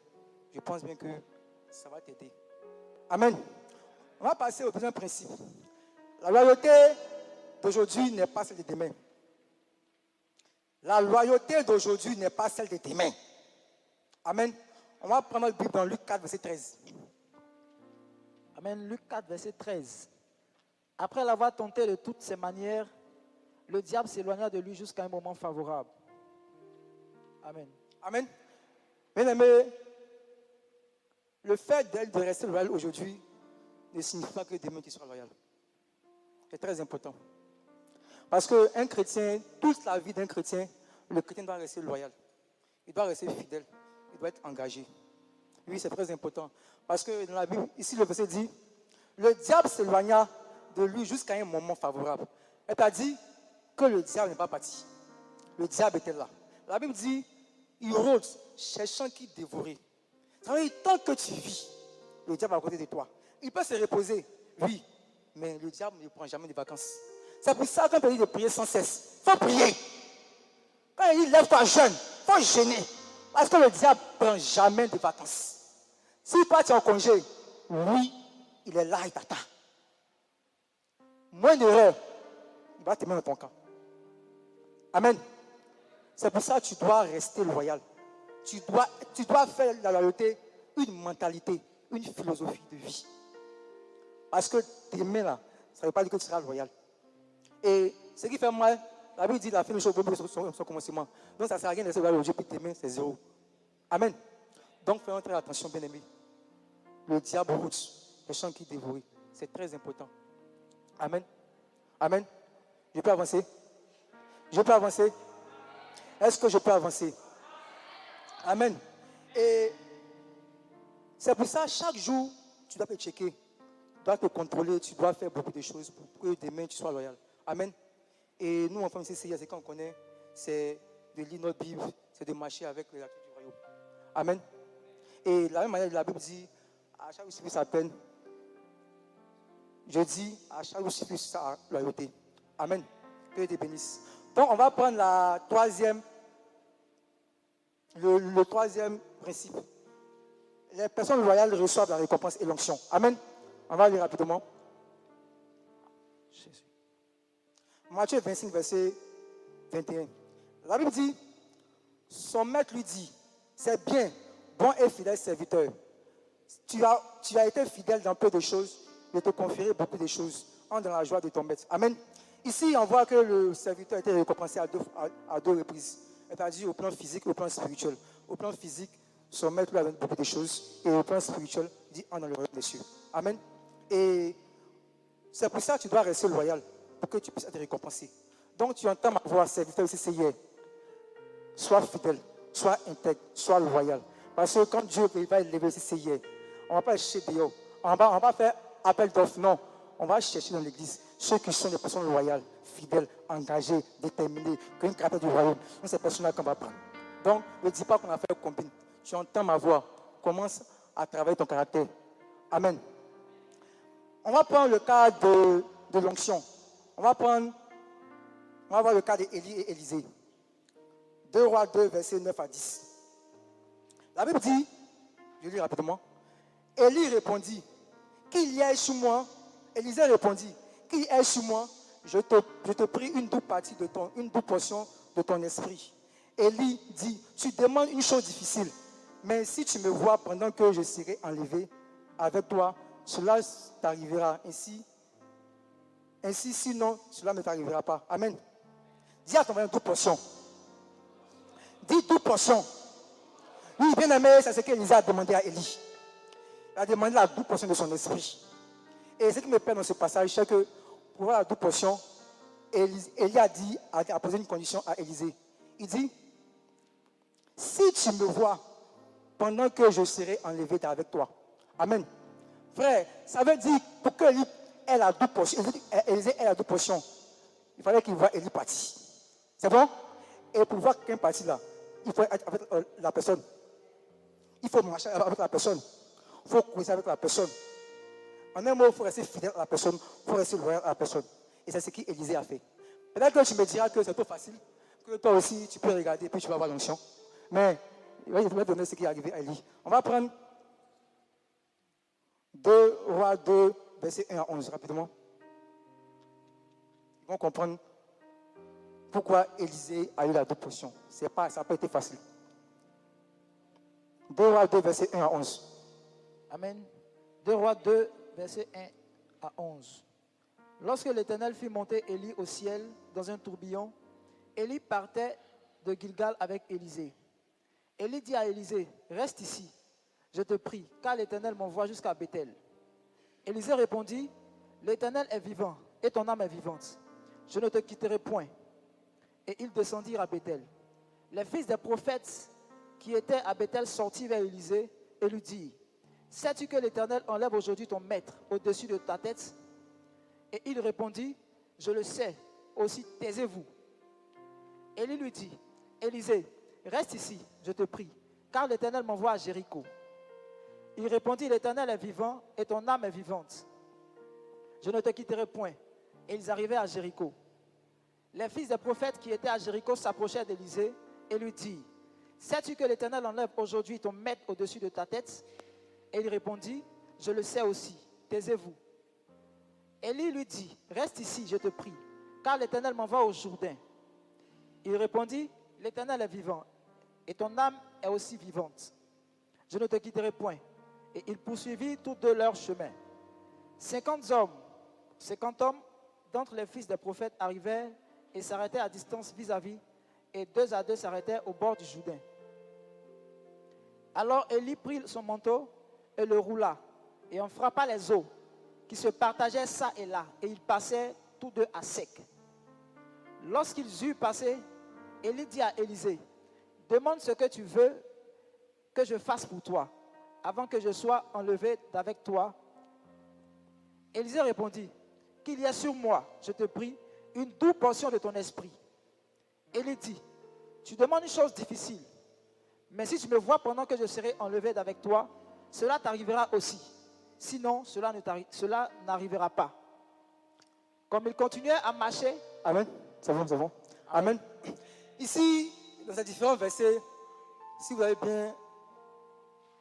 Je pense bien que ça va t'aider. Amen. On va passer au deuxième principe. La loyauté d'aujourd'hui n'est pas celle de demain. La loyauté d'aujourd'hui n'est pas celle de demain. Amen. On va prendre le Bible dans Luc 4, verset 13. Amen. Luc 4, verset 13. Après l'avoir tenté de toutes ses manières, le diable s'éloigna de lui jusqu'à un moment favorable. Amen. Amen. Bien-aimé, le fait de rester loyal aujourd'hui ne signifie pas que demain tu seras loyal. C'est très important. Parce qu'un chrétien, toute la vie d'un chrétien, le chrétien doit rester loyal. Il doit rester fidèle. Il doit être engagé. Oui, c'est très important. Parce que dans la Bible, ici le verset dit, le diable s'éloigna de lui jusqu'à un moment favorable. Elle a dit que le diable n'est pas parti. Le diable était là. La Bible dit, il rôde, cherchant qui dévorer. Ça veut dire, tant que tu vis, le diable est à côté de toi. Il peut se reposer, oui, mais le diable ne prend jamais de vacances. C'est pour ça qu'on peut dire de prier sans cesse. Il faut prier. Quand il dit lève-toi jeune, il faut jeûner. Parce que le diable ne prend jamais de vacances. Si toi tu es en congé, oui, il est là, il t'attend. Moins d'erreur, il va te mettre dans ton camp. Amen. C'est pour ça que tu dois rester loyal. Tu dois faire de la loyauté une mentalité, une philosophie de vie. Parce que t'aimer là, ça ne veut pas dire que tu seras loyal. Et ce qui fait mal, la Bible dit la fin des choses au son commencement. Donc ça ne sert à rien de rester loyal au Dieu puis t'aimer, c'est zéro. Amen. Donc faisons très attention, bien-aimés. Le diable route, les champs qui dévorent. C'est très important. Amen. Amen. Je peux avancer? Je peux avancer? Est-ce que je peux avancer? Amen. Et c'est pour ça, chaque jour, tu dois te checker. Tu dois te contrôler, tu dois faire beaucoup de choses pour que demain tu sois loyal. Amen. Et nous, en famille CCI, c'est qu'on connaît, c'est de lire notre Bible, c'est de marcher avec les actes du royaume. Amen. Et de la même manière, la Bible dit, à chaque jour suffit sa peine. Je dis, à chaque jour suffit sa loyauté. Amen. Que Dieu te bénisse. Donc, on va prendre le troisième principe. Les personnes loyales reçoivent la récompense et l'onction. Amen. On va lire rapidement. Jésus. Matthieu 25, verset 21. La Bible dit, son maître lui dit, c'est bien, bon et fidèle serviteur. Tu as été fidèle dans peu de choses, je te confierai beaucoup de choses. Entre dans la joie de ton maître. Amen. Ici, on voit que le serviteur a été récompensé à deux reprises. C'est-à-dire au plan physique et au plan spirituel. Au plan physique, son maître lui a donné beaucoup de choses. Et au plan spirituel, il dit, entre dans le royaume des cieux. Amen. Et c'est pour ça que tu dois rester loyal, pour que tu puisses être récompensé. Donc tu entends ma voix, serviteur aussi, c'est hier. Sois fidèle, sois intègre, sois loyal. Parce que quand Dieu va élever aussi, c'est hier. On ne va pas chercher dehors. On ne va pas faire appel d'offres, non. On va chercher dans l'église ceux qui sont des personnes loyales, fidèles, engagées, déterminées, qui ont une caractère du royaume. C'est ces personnes-là qu'on va prendre. Donc, ne dis pas qu'on a fait combine. Tu entends ma voix. Commence à travailler ton caractère. Amen. On va prendre le cas de l'onction. On va voir le cas d'Élie et Élisée. 2 Rois 2, versets 9 à 10. La Bible dit, je lis rapidement, Élie répondit, qu'il y ait sur moi. Élisée répondit, qu'il y ait sur moi, je te prie une double portion de ton esprit. Élie dit, tu demandes une chose difficile, mais si tu me vois pendant que je serai enlevé avec toi, cela t'arrivera. Ainsi, sinon, cela ne t'arrivera pas. Amen. Dis à ton frère, double portion. Dis double portion. Oui, bien aimé, c'est ce qu'Élisée a demandé à Élie. Il a demandé la double portion de son esprit. Et ce qui me plaît dans ce passage, c'est que pour avoir la double portion, Élie a posé une condition à Élisée. Il dit, si tu me vois pendant que je serai enlevé avec toi. Amen. Frère, ça veut dire pour que Élie ait la double portion, Élisée ait la double portion, il fallait qu'il voie Élie partir. C'est bon? Et pour voir quelqu'un partir là, il faut être avec la personne. Il faut marcher avec la personne. Il faut causer avec la personne. En un mot, il faut rester fidèle à la personne. Il faut rester loyal à la personne. Et c'est ce qu'Élisée a fait. Peut-être que tu me diras que c'est trop facile, que toi aussi tu peux regarder et puis tu vas avoir l'onction. Mais il va te donner ce qui est arrivé à Élie. On va prendre 2 Rois 2, verset 1 à 11, rapidement. Ils vont comprendre pourquoi Élisée a eu la double portion. Ça n'a pas été facile. 2 Rois 2, verset 1 à 11. Amen. 2 Rois 2, verset 1 à 11. Lorsque l'Éternel fit monter Élie au ciel dans un tourbillon, Élie partait de Gilgal avec Élisée. Élie dit à Élisée, reste ici, je te prie, car l'Éternel m'envoie jusqu'à Béthel. Élisée répondit, l'Éternel est vivant et ton âme est vivante. Je ne te quitterai point. Et ils descendirent à Béthel. Les fils des prophètes qui étaient à Béthel sortirent vers Élisée et lui dirent, sais-tu que l'Éternel enlève aujourd'hui ton maître au-dessus de ta tête? Et il répondit, je le sais, aussi taisez-vous. Élie lui dit, Élisée, reste ici, je te prie, car l'Éternel m'envoie à Jéricho. Il répondit, l'Éternel est vivant et ton âme est vivante. Je ne te quitterai point. Et ils arrivèrent à Jéricho. Les fils des prophètes qui étaient à Jéricho s'approchèrent d'Élisée et lui dirent, sais-tu que l'Éternel enlève aujourd'hui ton maître au-dessus de ta tête? Et il répondit, je le sais aussi, taisez-vous. Élie lui dit, reste ici, je te prie, car l'Éternel m'envoie au Jourdain. Il répondit, l'Éternel est vivant, et ton âme est aussi vivante. Je ne te quitterai point. Et ils poursuivirent tous deux leur chemin. 50 hommes d'entre les fils des prophètes arrivèrent et s'arrêtèrent à distance vis-à-vis, et 2 à 2 s'arrêtèrent au bord du Jourdain. Alors Élie prit son manteau et le roula, et en frappa les eaux, qui se partageaient çà et là, et ils passaient tous deux à sec. Lorsqu'ils eurent passé, Élie dit à Élisée, demande ce que tu veux que je fasse pour toi, avant que je sois enlevé d'avec toi. Élisée répondit, qu'il y ait sur moi, je te prie, une double portion de ton esprit. Élie dit, tu demandes une chose difficile, mais si tu me vois pendant que je serai enlevé d'avec toi, cela t'arrivera aussi. Sinon, cela n'arrivera pas. Comme il continuait à marcher. Amen. C'est bon. Amen. Ici, dans ces différents versets, si vous avez bien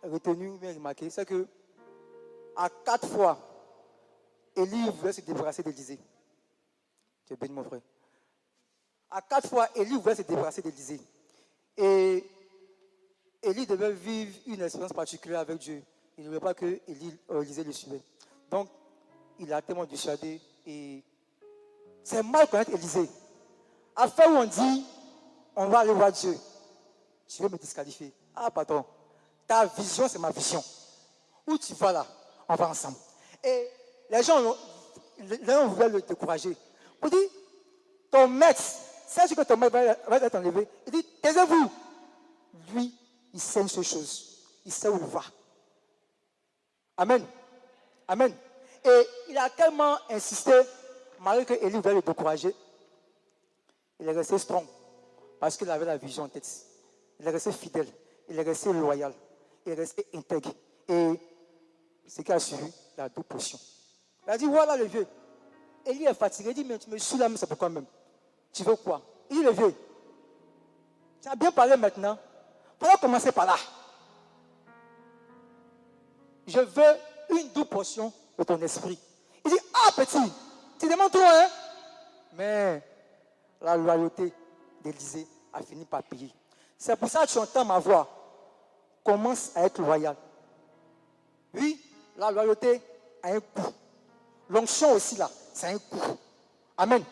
retenu, bien remarqué, c'est que à 4 fois, Élie voulait se débarrasser d'Élisée. Tu es béni, mon frère. À 4 fois, Élie voulait se débarrasser d'Élisée. Et Élie devait vivre une expérience particulière avec Dieu. Il ne voulait pas que Élisée le suivait. Donc, il a tellement dissuadé. Et c'est mal connaître Élisée. À la fin où on dit, on va aller voir Dieu, tu veux me disqualifier. Ah, pardon. Ta vision, c'est ma vision. Où tu vas là, on va ensemble. Et les gens voulaient le décourager. On dit, ton maître, sais-tu que ton maître va être enlevé? Il dit, taisez-vous. Lui, il sait une seule chose. Il sait où il va. Amen. Amen. Et il a tellement insisté, malgré que Élie voulait le décourager, il est resté strong. Parce qu'il avait la vision en tête. Il est resté fidèle. Il est resté loyal. Il est resté intègre. Et ce qui a suivi, la double portion. Il a dit, voilà le vieux. Élie est fatigué. Il dit, mais tu me suis là, mais c'est pourquoi même? Tu veux quoi? Il dit, le vieux, tu as bien parlé maintenant. Il faut commencer par là. Je veux une double portion de ton esprit. Il dit, ah petit, tu demandes trop, hein? Mais la loyauté d'Élisée a fini par payer. C'est pour ça que tu entends ma voix. Commence à être loyal. Oui, la loyauté a un coût. L'onction aussi là, c'est un coût. Amen.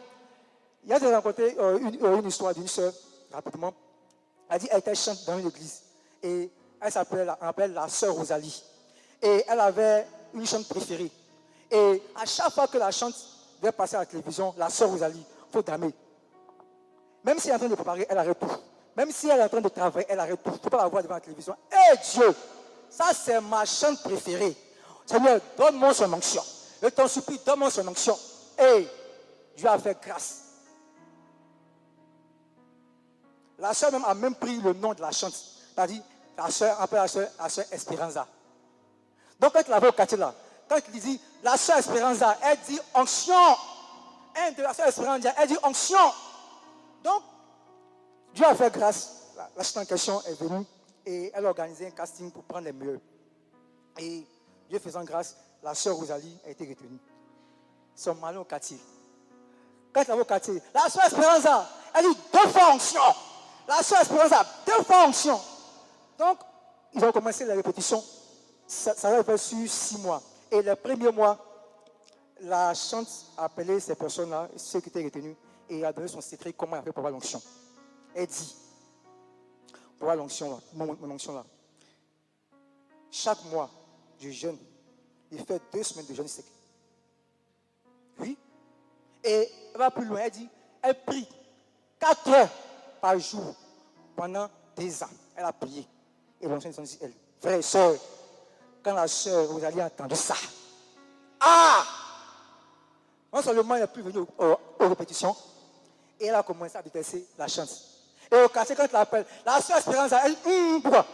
Il y a rencontré une histoire d'une soeur, rapidement. Elle dit, elle était chante dans une église. Et elle s'appelle la sœur Rosalie. Et elle avait une chante préférée. Et à chaque fois que la chante devait passer à la télévision, la sœur Rosalie, il faut dramer. Même si elle est en train de préparer, elle arrête tout. Même si elle est en train de travailler, elle arrête tout. Il ne faut pas la voir devant la télévision. Hé Dieu, ça c'est ma chante préférée. Seigneur, donne-moi son onction. Je t'en supplie, donne-moi son onction. Et Dieu a fait grâce. La soeur même a même pris le nom de la chante. C'est-à-dire, la soeur appelle la soeur Esperanza. Donc quand il la voit au quartier là, quand il dit la soeur Esperanza, elle dit onction. Un de la soeur Esperanza, elle dit onction. Donc, Dieu a fait grâce. La chante en question est venue et elle a organisé un casting pour prendre les meilleurs. Et Dieu faisant grâce, la soeur Rosalie a été retenue. Ils sont allés au quartier. Quand elle va au quartier, la soeur Esperanza, elle dit 2 fois onction. La soeur Esperanza, 2 fois onction. Donc, ils ont commencé la répétition. Ça va faire sur 6 mois. Et le premier mois, la chante a appelé ces personnes-là, ceux qui étaient retenus, et a donné son secret, comment elle a fait pour avoir l'onction. Elle dit, pour avoir l'onction là, mon onction là, chaque mois, je jeûne. Il fait 2 semaines de jeûne sec. Oui. Et elle va plus loin, elle dit, elle prie 4 heures par jour pendant 2 ans. Elle a prié. Et l'onction dit, elle, frère et soeur, quand la soeur, vous allez entendre ça. Ah! Non seulement elle n'est plus venue aux répétitions, et elle a commencé à détester la chance. Et au quartier, quand elle l'appelle, la soeur Esperanza, elle dit, pourquoi?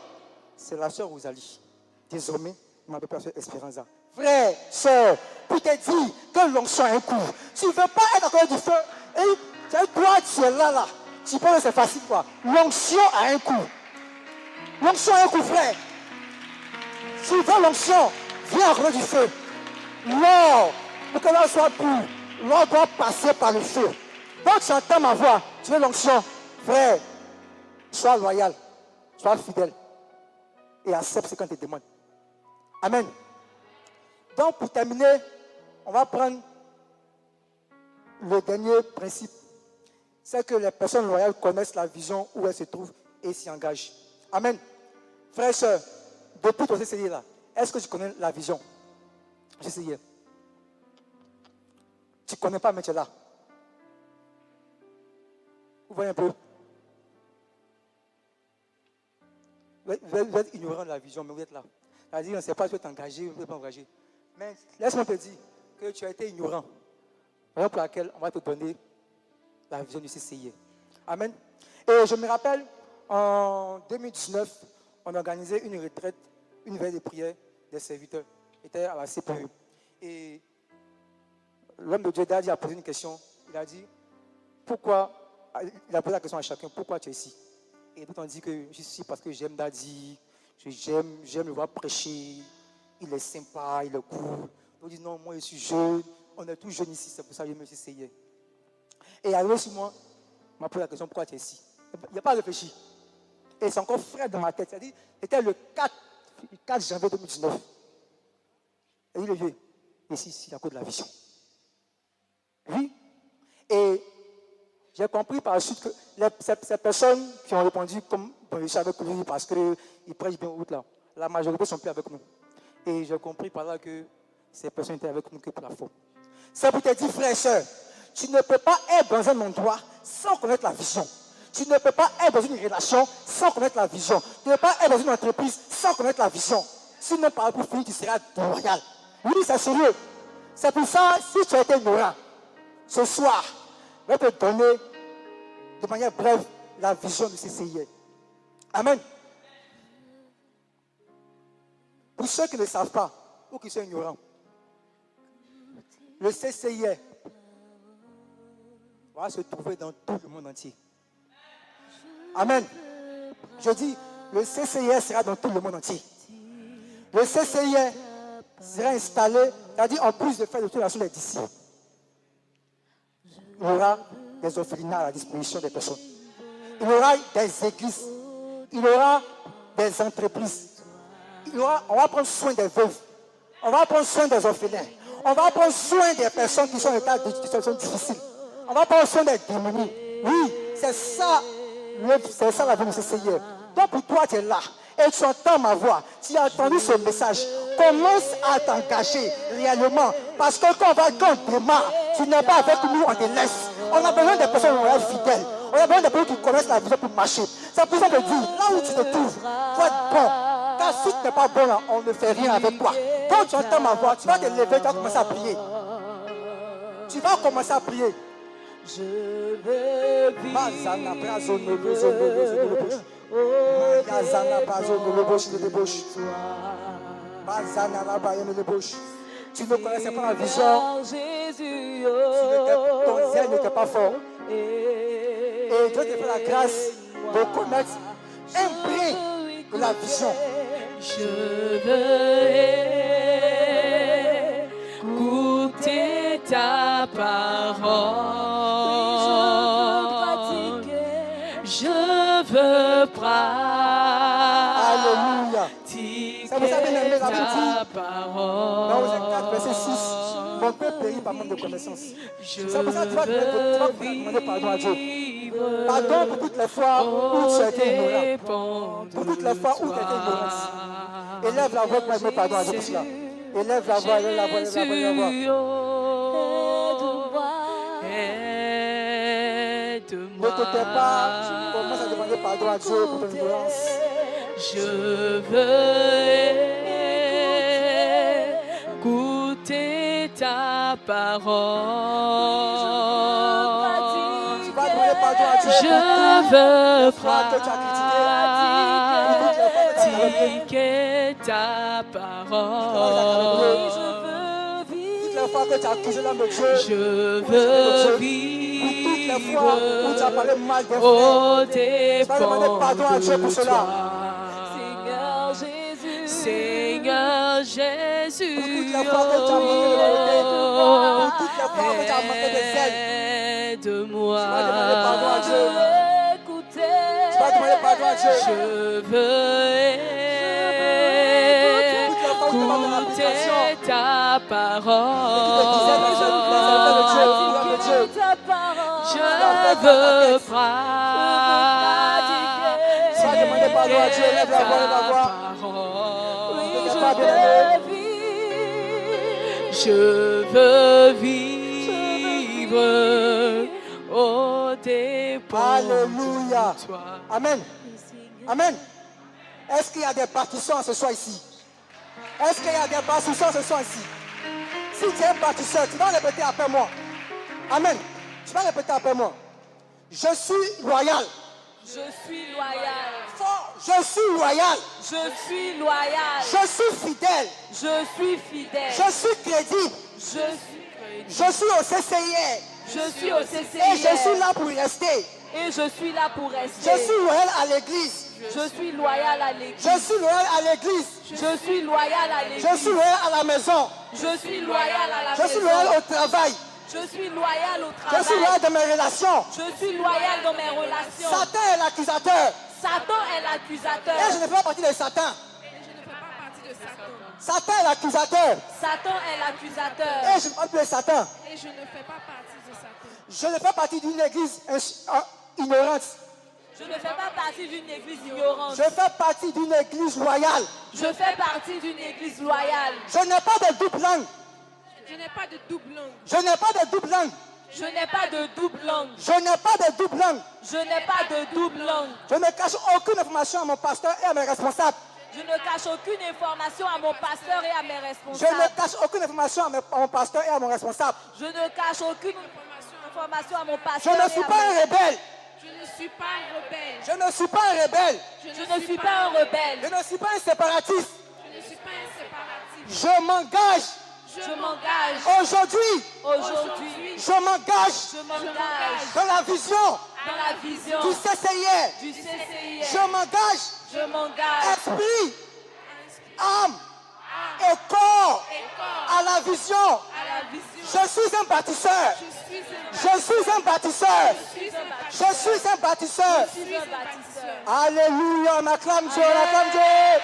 C'est la soeur Rosalie. Désormais, il m'appelle la soeur Esperanza. Frère, soeur, pour te dire que l'onction a un coup. Tu ne veux pas être encore du feu, et toi, tu es là. Tu penses que c'est facile, quoi. L'onction a un coup. L'onction a un coup, frère. Si tu veux l'onction, viens encore du feu. L'or, pour que l'or soit pur, l'or doit passer par le feu. Donc tu entends ma voix, tu veux l'onction, frère, sois loyal, sois fidèle et accepte ce qu'on te demande. Amen. Donc pour terminer, on va prendre le dernier principe. C'est que les personnes loyales connaissent la vision où elles se trouvent et s'y engagent. Amen. Frères et sœurs, depuis ton CCI là, est-ce que tu connais la vision? CCI. Tu ne connais pas, mais tu es là. Vous voyez un peu? Vous êtes ignorant de la vision, mais vous êtes là. C'est-à-dire, on ne sait pas si vous êtes engagé ou vous n'êtes pas engagé. Mais laisse-moi te dire que tu as été ignorant. Raison pour laquelle on va te donner la vision du CCI. Amen. Et je me rappelle, en 2019, on a organisé une retraite, une veille de prière des serviteurs. Était à la CPU. Et l'homme de Dieu a posé une question. Il a dit, pourquoi, il a posé la question à chacun, pourquoi tu es ici? Et d'autres ont dit que je suis ici parce que j'aime Daddy, j'aime le voir prêcher, il est sympa, il est cool. D'autres disent, non, moi je suis jeune, on est tous jeunes ici, c'est pour ça que je me suis essayé. Et arrivé sur moi, il m'a posé la question, pourquoi tu es ici? Il n'a pas réfléchi. Et c'est encore frais dans ma tête. C'est-à-dire, c'était le 4 janvier 2019. Et il est vieux. Ici, à cause de la vision. Oui. Et j'ai compris par la suite que ces personnes qui ont répondu comme je suis avec lui parce qu'ils prêchent bien route là, la majorité ne sont plus avec nous. Et j'ai compris par là que ces personnes étaient avec nous que pour la foi. C'est pour te dire, frère et soeur, tu ne peux pas être dans un endroit sans connaître la vision. Tu ne peux pas être dans une relation sans connaître la vision. Tu ne peux pas être dans une entreprise sans connaître la vision. Sinon, par pour finir, tu seras déloyal. Oui, c'est sérieux. C'est pour ça, si tu as été ignorant, ce soir, je vais te donner de manière brève la vision du CCI. Amen. Pour ceux qui ne savent pas ou qui sont ignorants, le CCI va se trouver dans tout le monde entier. Amen. Je dis, le CCI sera dans tout le monde entier. Le CCI sera installé, c'est-à-dire en plus de faire de toute la des disciples. Il y aura des orphelinats à la disposition des personnes. Il y aura des églises. Il y aura des entreprises. On va prendre soin des veuves. On va prendre soin des orphelins. On va prendre soin des personnes qui sont en état de situation difficile. On va prendre soin des démunis. Oui, c'est ça la vie de CCI. Donc pour toi, tu es là. Et tu entends ma voix. Tu as entendu ce message. Commence à t'engager réellement. Parce que quand on démarre, tu n'es pas avec nous, on te laisse. On a besoin des personnes fidèles. On a besoin des personnes qui connaissent la vision pour marcher. C'est pour ça que je dis, là où tu te trouves, il faut être bon. Car si tu n'es pas bon là, on ne fait rien avec toi. Quand tu entends ma voix, tu vas te lever, tu vas commencer à prier. Tu vas commencer à prier. Je veux vivre. Mazana brazo no lozo no lozo no lozo. Mazana brazo no lozo no lozo. Mazana la baye no lozo. Tu ne connaissais pas la vision. Ton zèle n'était pas fort. Et Dieu te fait la grâce de connaître un brin de la vision. Je veux écouter ta parole. Je veux pratiquer. Alléluia. C'est pour ça que bien-aimé, la Bible dit, ta parole. dans Osée 4, verset 6, mon peuple périt par manque de connaissance. C'est pour ça que tu vas demander pardon à Dieu. Pardon pour toutes les fois où tu as été ignorant. Pour toutes les fois où tu as été ignorant. Élève la voix pour demander pardon à Dieu pour cela. Élève la voix, élève la voix, élève la voix, élève la voix. Ne te tais pas, commence à demander pardon à Dieu pour ton ignorance. Je veux écouter ta parole. Tu vas demander pardon à Dieu. Je veux pratiquer ta parole. Toutes les fois que tu as accusé l'homme de Dieu, je veux vivre au dépens de toi. Seigneur Jésus, aide-moi. Je veux écouter ta parole. Je veux pratiquer ta parole. Je veux vivre au dépens Alléluia. de toi. Amen. Amen. Est-ce qu'il y a des participants ce soir ici? Est-ce qu'il y a des participants ce soir ici? Si tu es un participant, tu vas répéter après moi. Amen. Tu vas répéter après moi. Je suis loyal. Je suis loyal. Je suis loyal. Je suis loyal. Je suis fidèle. Je suis fidèle. Je suis crédible. Je suis au CCIR. Je suis au CCIR. Et je suis là pour rester. Et je suis là pour rester. Je suis loyal à l'église. Je suis loyal à l'église. Je suis loyal à l'église. Je suis loyal à l'église. Je suis loyal à la maison. Je suis loyal à la maison. Je suis loyal au travail. Je suis loyal au Je travail. suis loyal dans mes relations. Je suis loyal dans mes relations. Satan est l'accusateur. Satan est l'accusateur. Et je ne fais pas partie de Satan. Satan est l'accusateur. Satan est l'accusateur. Et je ne fais pas partie de Satan. Et je ne fais pas partie de Satan. Je ne fais pas partie d'une église ignorante. Je ne fais pas partie d'une église ignorante. Je fais partie d'une église loyale. Je fais partie d'une église loyale. Je n'ai pas de double langue. Je n'ai pas de double langue. Je n'ai pas de double langue. Je n'ai pas de double langue. Je n'ai pas de double langue. Je n'ai pas de double langue. Je ne cache aucune information à mon pasteur et à mes responsables. Je ne cache aucune information à mon pasteur et à mes Je responsables. ne cache aucune information à mon pasteur et à mon responsable. Je ne cache aucune information à mon Je pasteur. ne suis pas un rebelle. Je ne suis pas un rebelle. Je ne suis pas un rebelle. Je ne suis pas un rebelle. Je ne suis pas un séparatiste. Je ne suis pas un séparatiste. Je m'engage. Je m'engage Aujourd'hui, aujourd'hui. je m'engage Je m'engage dans la vision dans la vision du CCIR. du CCIR. Je m'engage, Je m'engage esprit, âme et corps à la vision. à la vision. Je suis un bâtisseur. Je suis un bâtisseur. Je suis un bâtisseur. Je suis un bâtisseur. Alléluia, on acclame Dieu, on acclame Dieu.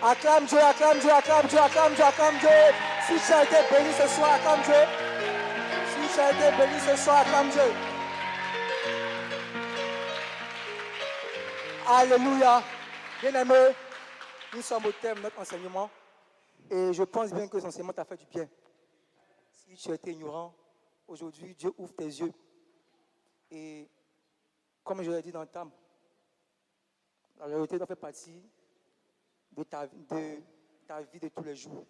Acclame Dieu, acclame Dieu, acclame Dieu, acclame Dieu, acclame Dieu. Si tu as été béni ce soir, acclame Dieu. Si tu as été béni ce soir, acclame Dieu. Alléluia. Bien-aimé, nous sommes au terme de notre enseignement et je pense bien que cet enseignement t'a fait du bien. Si tu étais ignorant, aujourd'hui, Dieu ouvre tes yeux. Et comme je l'ai dit dans le thème, la loyauté doit faire partie de ta vie de tous les jours.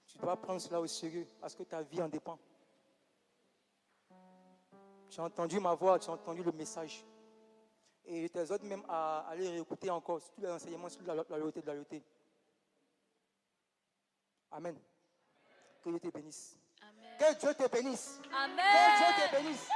Tu dois prendre cela au sérieux parce que ta vie en dépend. Tu as entendu ma voix, tu as entendu le message. Et je t'exhorte même à aller réécouter encore tous les enseignements sur la loyauté. Amen. Que Dieu te bénisse. Amen. Que Dieu te bénisse. Amen. Que Dieu te bénisse.